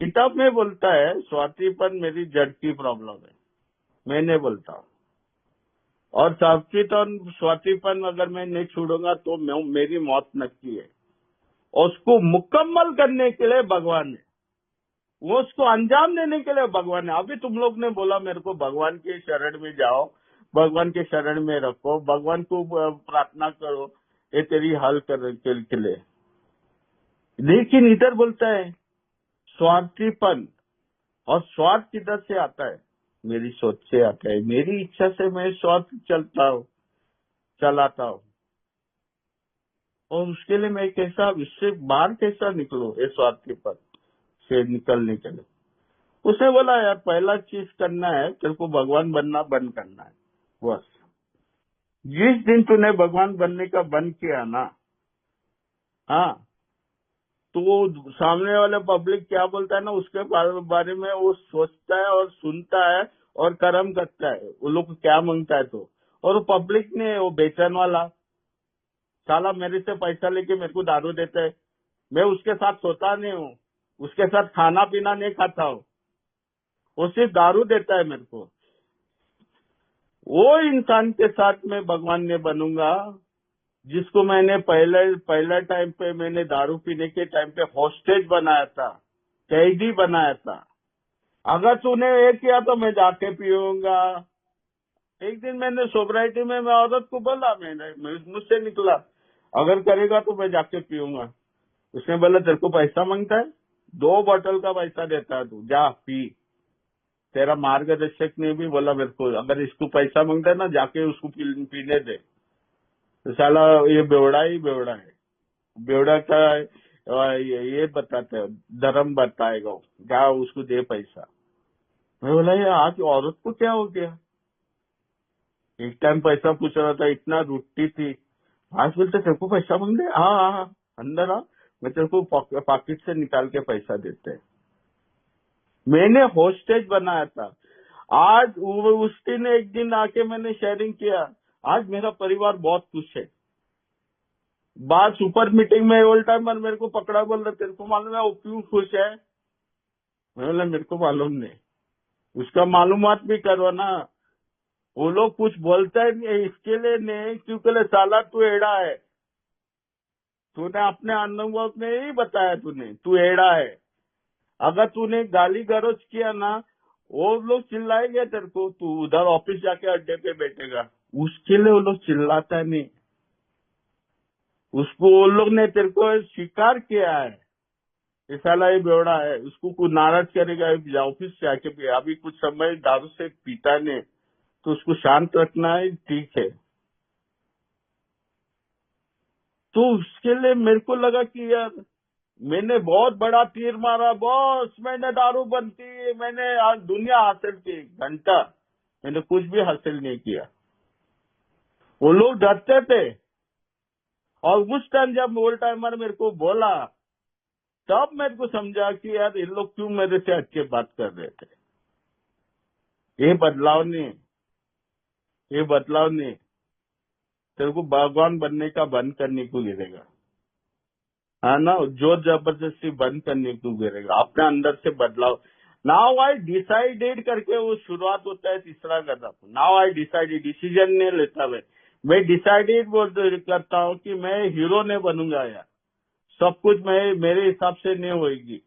किताब में बोलता है स्वार्थीपन मेरी जड़ की प्रॉब्लम है, मैं नहीं बोलता हूँ। और स्वार्थीपन अगर मैं नहीं छोड़ूंगा तो मेरी मौत नक्की है। और उसको मुकम्मल करने के लिए भगवान है, वो उसको अंजाम देने के लिए भगवान है। अभी तुम लोग ने बोला मेरे को भगवान के शरण में जाओ, भगवान के शरण में रखो, भगवान को प्रार्थना करो, ये तेरी हल करने के लिए। लेकिन इधर बोलता है स्वार्थीपन, और स्वार्थ किधर से आता है? मेरी सोच से आता है, मेरी इच्छा से मैं स्वार्थ चलाता हूँ। और उसके लिए मैं कैसा इससे बाहर कैसा निकलूं ये स्वार्थीपन से निकलने के लिए? उसने बोला यार पहला चीज करना है, तेरे को भगवान बनना बंद करना है बस। जिस दिन तूने भगवान बनने का बंद किया ना, हाँ, तो वो सामने वाले पब्लिक क्या बोलता है ना, उसके बारे में वो सोचता है और सुनता है और कर्म करता है, वो लोग को क्या मांगता है तो। और वो पब्लिक ने, वो बेचन वाला साला मेरे से पैसा लेके मेरे को दारू देता है, मैं उसके साथ सोता नहीं हूँ, उसके साथ खाना पीना नहीं खाता हूँ, वो सिर्फ दारू देता है मेरे को। वो इंसान के साथ मैं भगवान ने बनूंगा जिसको मैंने पहला टाइम पे मैंने दारू पीने के टाइम पे हॉस्टेज बनाया था, कैदी बनाया था। अगर तूने ये किया तो मैं जाके पीऊंगा। एक दिन मैंने सोब्राइटी में मैं औरत को बोला, मुझसे निकला, अगर करेगा तो मैं जाके पीऊंगा। उसने बोला तेरे को पैसा मांगता है, 2 बोतल का पैसा देता है, तू जा पी। तेरा मार्गदर्शक ने भी बोला मेरे को, अगर इसको पैसा मांगता है ना, जाके उसको पीने दे। तो साला ये बेवड़ा ही बेवड़ा है, बेवड़ा का ये बताते है, धर्म बताएगा, जा उसको दे पैसा। मैं बोला ये आज औरत को क्या हो गया? एक टाइम पैसा पूछ रहा था, इतना रूठी थी, आज बोलते तेरे को पैसा मांग दे, हाँ हाँ अंदर आ, मैं तेरे को पॉकेट से निकाल के पैसा देते हैं। मैंने हॉस्टेज बनाया था। आज उस दिन एक दिन आके मैंने शेयरिंग किया, आज मेरा परिवार बहुत खुश है। बात सुपर मीटिंग में ऑल टाइमर मेरे को पकड़ा, बोल रहा तेरे को मालूम है वो क्यों खुश है? मैं बोला मेरे को मालूम नहीं, उसका मालूमात भी करो ना। वो लोग कुछ बोलता है नहीं, इसके लिए नहीं क्योंकि साला तू एड़ा है, तूने अपने अनुभव में ही बताया, तू एड़ा है। अगर तूने गाली गलौज किया ना, वो लोग चिल्लाएंगे तेरे को, तू उधर ऑफिस जाके अड्डे पे बैठेगा। उसके लिए वो लोग चिल्लाता नहीं, उसको वो लोग ने तेरे को स्वीकार किया है, ये साला ये बेवड़ा है, उसको नाराज करेगा ऑफिस से आके भी। अभी कुछ समय दारू से पीता नहीं तो उसको शांत रखना है, ठीक है। तो उसके लिए मेरे को लगा कि यार मैंने बहुत बड़ा तीर मारा बॉस, मैंने दारू बंद की, मैंने आज दुनिया हासिल की, घंटा मैंने कुछ भी हासिल नहीं किया। वो लोग डरते थे। और उस टाइम जब ओल्ड टाइमर मेरे को बोला, तब मेरे को समझा कि यार इन लोग क्यों मेरे से अच्छे बात कर रहे थे। ये बदलाव नहीं तेरे को भगवान बनने का बंद करने को गिरेगा, है ना, जोर जबरदस्ती बंद करने को गिरेगा, अपने अंदर से बदलाव। नाउ आई डिसाइडेड करके वो शुरुआत होता है तीसरा कदम। नाउ आई डिसाइडेड, डिसीजन नहीं लेता मैं डिसाइडेड करता हूँ कि मैं हीरो नहीं बनूंगा यार, सब कुछ मैं मेरे हिसाब से नहीं होगी।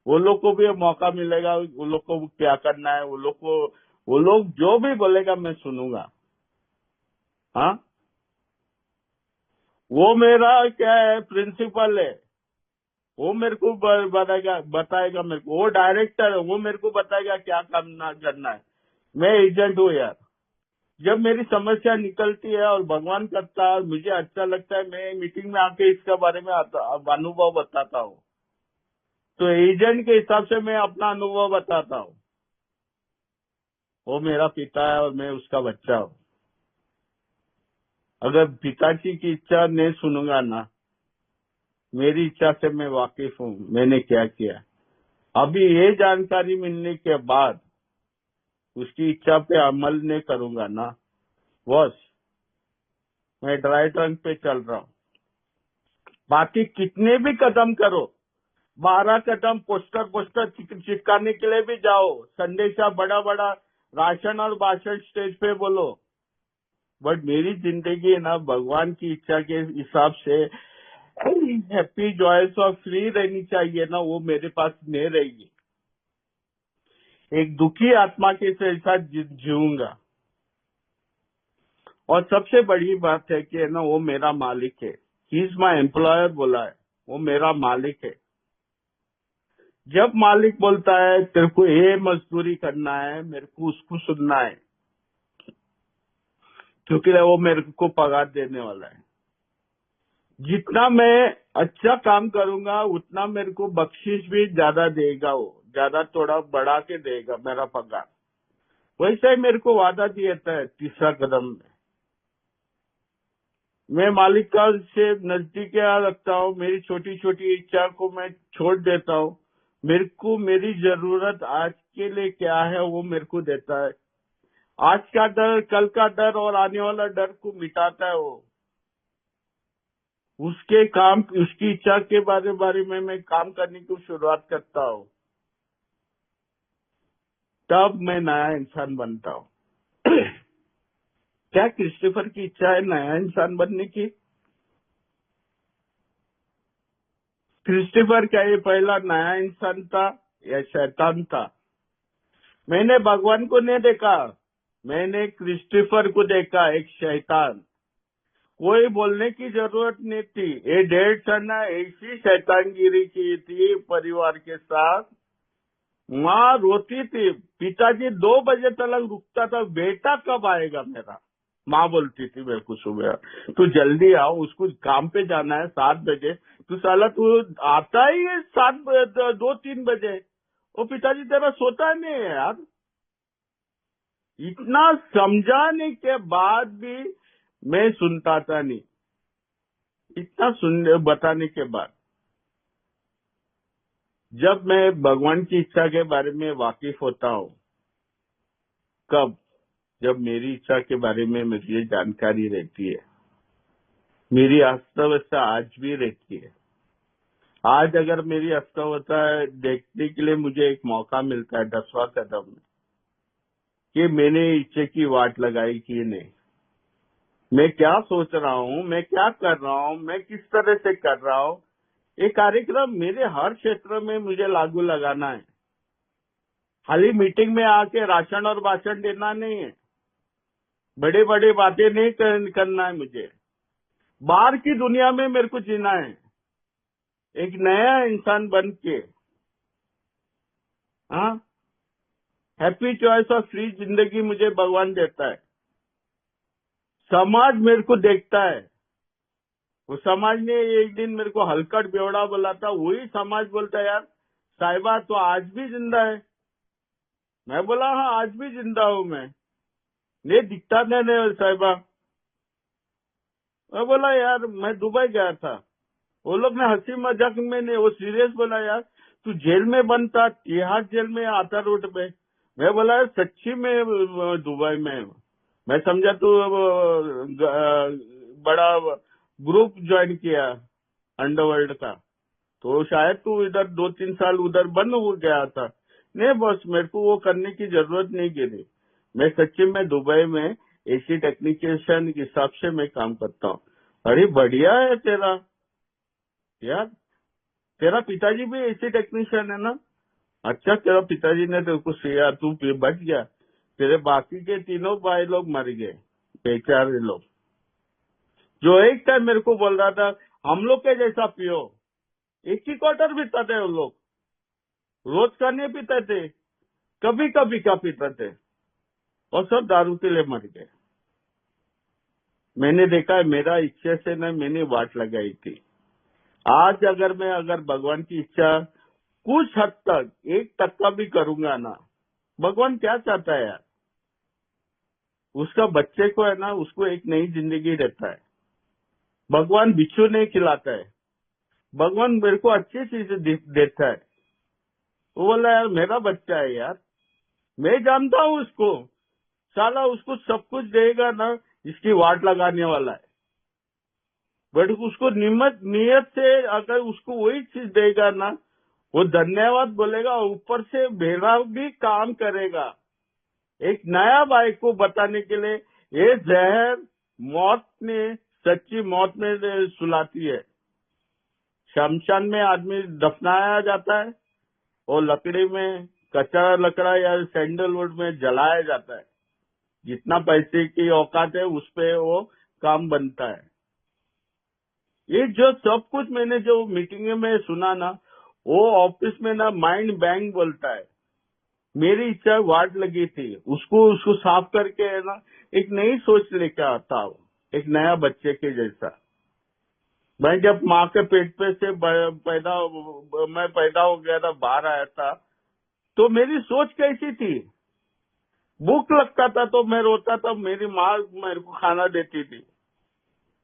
वो लोग को भी मौका मिलेगा, वो लोग को क्या करना है, वो लोग जो भी बोलेगा मैं सुनूंगा। हाँ, वो मेरा क्या है प्रिंसिपल है, वो मेरे को बताएगा मेरे को, वो डायरेक्टर है, वो मेरे को बताएगा क्या करना है। मैं एजेंट हूँ यार। जब मेरी समस्या निकलती है और भगवान करता है और मुझे अच्छा लगता है, मैं मीटिंग में आके इसके बारे में अनुभव बताता हूँ। तो एजेंट के हिसाब से मैं अपना अनुभव बताता हूँ। वो मेरा पिता है और मैं उसका बच्चा हूँ। अगर पिताजी की इच्छा नहीं सुनूंगा ना, मेरी इच्छा से मैं वाकिफ हूँ मैंने क्या किया। अभी ये जानकारी मिलने के बाद उसकी इच्छा पे अमल नहीं करूंगा ना, बस मैं ड्राई ट्रंक पे चल रहा हूँ। बाकी कितने भी कदम करो, 12 कदम पोस्टर चिपकाने के लिए भी जाओ, संदेशा बड़ा बड़ा राशन और भाषण स्टेज पे बोलो, बट मेरी जिंदगी ना भगवान की इच्छा के हिसाब से हैप्पी जॉयस और फ्री रहनी चाहिए ना, वो मेरे पास नहीं रहेगी। एक दुखी आत्मा के साथ जीऊंगा। और सबसे बड़ी बात है कि ना वो मेरा मालिक है, ही इज माई एम्प्लॉयर बोला है, वो मेरा मालिक है। जब मालिक बोलता है तेरे को ये मजदूरी करना है, मेरे को उसको सुनना है, क्योंकि वो मेरे को पगार देने वाला है। जितना मैं अच्छा काम करूंगा उतना मेरे को बख्शिश भी ज्यादा देगा, वो ज्यादा थोड़ा बढ़ा के देगा मेरा पगार। वैसे ही मेरे को वादा दिया है तीसरा कदम में। मैं मालिक का से नजदीक रखता हूँ, मेरी छोटी छोटी इच्छा को मैं छोड़ देता हूँ। मेरे को मेरी जरूरत आज के लिए क्या है वो मेरे को देता है। आज का डर, कल का डर और आने वाला डर को मिटाता है वो। उसके काम, उसकी इच्छा के बारे में मैं काम करने की शुरुआत करता हूँ, तब मैं नया इंसान बनता हूँ। क्या क्रिस्टोफर की इच्छा है नया इंसान बनने की? क्रिस्टोफर क्या ये पहला नया इंसान था या शैतान था? मैंने भगवान को नहीं देखा, मैंने क्रिस्टोफर को देखा, एक शैतान। कोई बोलने की जरूरत नहीं थी। ये 1.5 साल ऐसी शैतानगिरी की थी परिवार के साथ। माँ रोती थी, पिताजी 2 बजे तक रुकता था, बेटा कब आएगा मेरा। माँ बोलती थी मेरे को सुबह, तू जल्दी आओ, उसको काम पे जाना है 7 बजे। तू साला तू आता ही है 2-3 बजे। वो पिताजी तेरा सोता नहीं है यार। इतना समझाने के बाद भी मैं सुनता था नहीं, इतना बताने के बाद। जब मैं भगवान की इच्छा के बारे में वाकिफ होता हूँ, कब? जब मेरी इच्छा के बारे में मुझे जानकारी रहती है। मेरी अस्तव्यस्ता आज भी रहती है। आज अगर मेरी अस्तव्यस्ता देखने के लिए मुझे एक मौका मिलता है 10वां कदम में, कि मैंने इच्छा की वाट लगाई कि नहीं, मैं क्या सोच रहा हूँ, मैं क्या कर रहा हूँ, मैं किस तरह से कर रहा हूँ, ये कार्यक्रम मेरे हर क्षेत्र में मुझे लागू लगाना है। खाली मीटिंग में आके राशन और भाषण देना नहीं है, बड़े बड़े बातें नहीं करना है मुझे। बाहर की दुनिया में मेरे को जीना है, एक नया इंसान बन के। हाँ, हैप्पी चॉइस और फ्री जिंदगी मुझे भगवान देता है। समाज मेरे को देखता है। वो समाज ने एक दिन मेरे को हलकट बेवड़ा बोला था, वही समाज बोलता है यार साहिबा तो आज भी जिंदा है। मैं बोला हाँ आज भी जिंदा हूँ मैं, नहीं दिखता नहीं साहिबा। मैं बोला यार मैं दुबई गया था, वो लोग ने हंसी मजाक में नहीं, वो सीरियस बोला यार तू जेल में बंद था, तिहाड़ जेल में आता रोड पे। मैं बोला यार सच्ची में दुबई में। मैं समझा तू बड़ा ग्रुप ज्वाइन किया अंडरवर्ल्ड का, तो शायद तू इधर 2-3 साल उधर बंद हो गया था। नहीं बॉस, मेरे को वो करने की जरूरत नहीं गिरी। मैं सच्ची में दुबई में एसी टेक्नीशियन के हिसाब से मैं काम करता हूँ। अरे बढ़िया है तेरा यार, तेरा पिताजी भी एसी टेक्नीशियन है ना? अच्छा, तेरा पिताजी ने तेरे को सिया, तू बच गया, तेरे बाकी के 3 भाई लोग मर गए, बेचारे लोग। जो एक टाइम मेरे को बोल रहा था हम लोग के जैसा पियो, एक ही क्वार्टर पीता थे वो लोग, रोज का नहीं पीते थे, कभी कभी का पीते थे, और सब दारू के लिए मर गए। मैंने देखा है, मेरा इच्छा से न मैंने वाट लगाई थी। आज अगर भगवान की इच्छा कुछ हद तक 1% भी करूंगा ना, भगवान क्या चाहता है यार, उसका बच्चे को है ना, उसको एक नई जिंदगी देता है। भगवान बिच्छू नहीं खिलाता है, भगवान मेरे को अच्छी चीजें देता है। वो बोला यार मेरा बच्चा है यार, मैं जानता हूँ उसको, साला उसको सब कुछ देगा ना, इसकी वाट लगाने वाला है। बट उसको नियत से अगर उसको वही चीज देगा ना, वो धन्यवाद बोलेगा और ऊपर से मेरा भी काम करेगा। एक नया भाई को बताने के लिए ये जहर मौत में, सच्ची मौत में सुलाती है। शमशान में आदमी दफनाया जाता है और लकड़ी में, कचरा लकड़ा या सैंडलवुड में जलाया जाता है। जितना पैसे की औकात है उस पे वो काम बनता है। ये जो सब कुछ मैंने जो मीटिंग में सुना ना, वो ऑफिस में ना माइंड बैंक बोलता है। मेरी इच्छा वाट लगी थी, उसको साफ करके है ना एक नई सोच लेकर आता हूँ, एक नया बच्चे के जैसा। मैं जब माँ के पेट पे से मैं पैदा हो गया था, बाहर आया था, तो मेरी सोच कैसी थी? भूख लगता था तो मैं रोता था, मेरी माँ मेरे को खाना देती थी।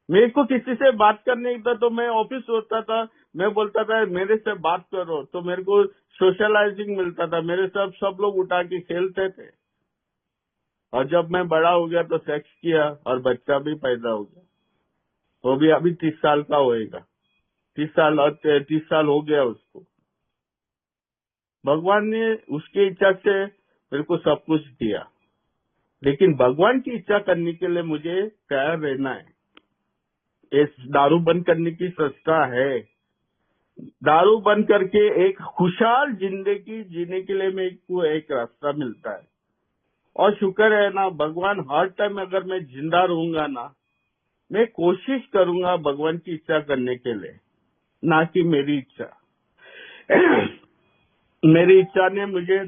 मेरे को किसी से बात करने था तो मैं ऑफिस होता था, मैं बोलता था मेरे से बात करो, तो मेरे को सोशलाइजिंग मिलता था, मेरे सब लोग उठा के खेलते थे। और जब मैं बड़ा हो गया तो सेक्स किया और बच्चा भी पैदा हो गया। वो भी अभी 30 साल का होएगा, 30 साल और 30 साल हो गया उसको। भगवान ने उसकी इच्छा से मेरे को सब कुछ दिया, लेकिन भगवान की इच्छा करने के लिए मुझे तैयार रहना है। इस दारू बंद करने की संस्था है। दारू बंद करके एक खुशहाल जिंदगी जीने के लिए मेरे को एक रास्ता मिलता है। और शुक्र है ना, भगवान हर टाइम अगर मैं जिंदा रहूंगा ना, मैं कोशिश करूंगा भगवान की इच्छा करने के लिए, ना कि मेरी इच्छा। मेरी इच्छा ने मुझे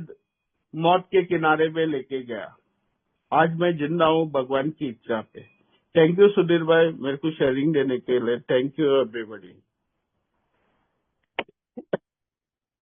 मौत के किनारे पे लेके गया। आज मैं जिंदा हूँ भगवान की इच्छा पे। थैंक यू सुधीर भाई, मेरे को शेयरिंग देने के लिए। Thank you everybody.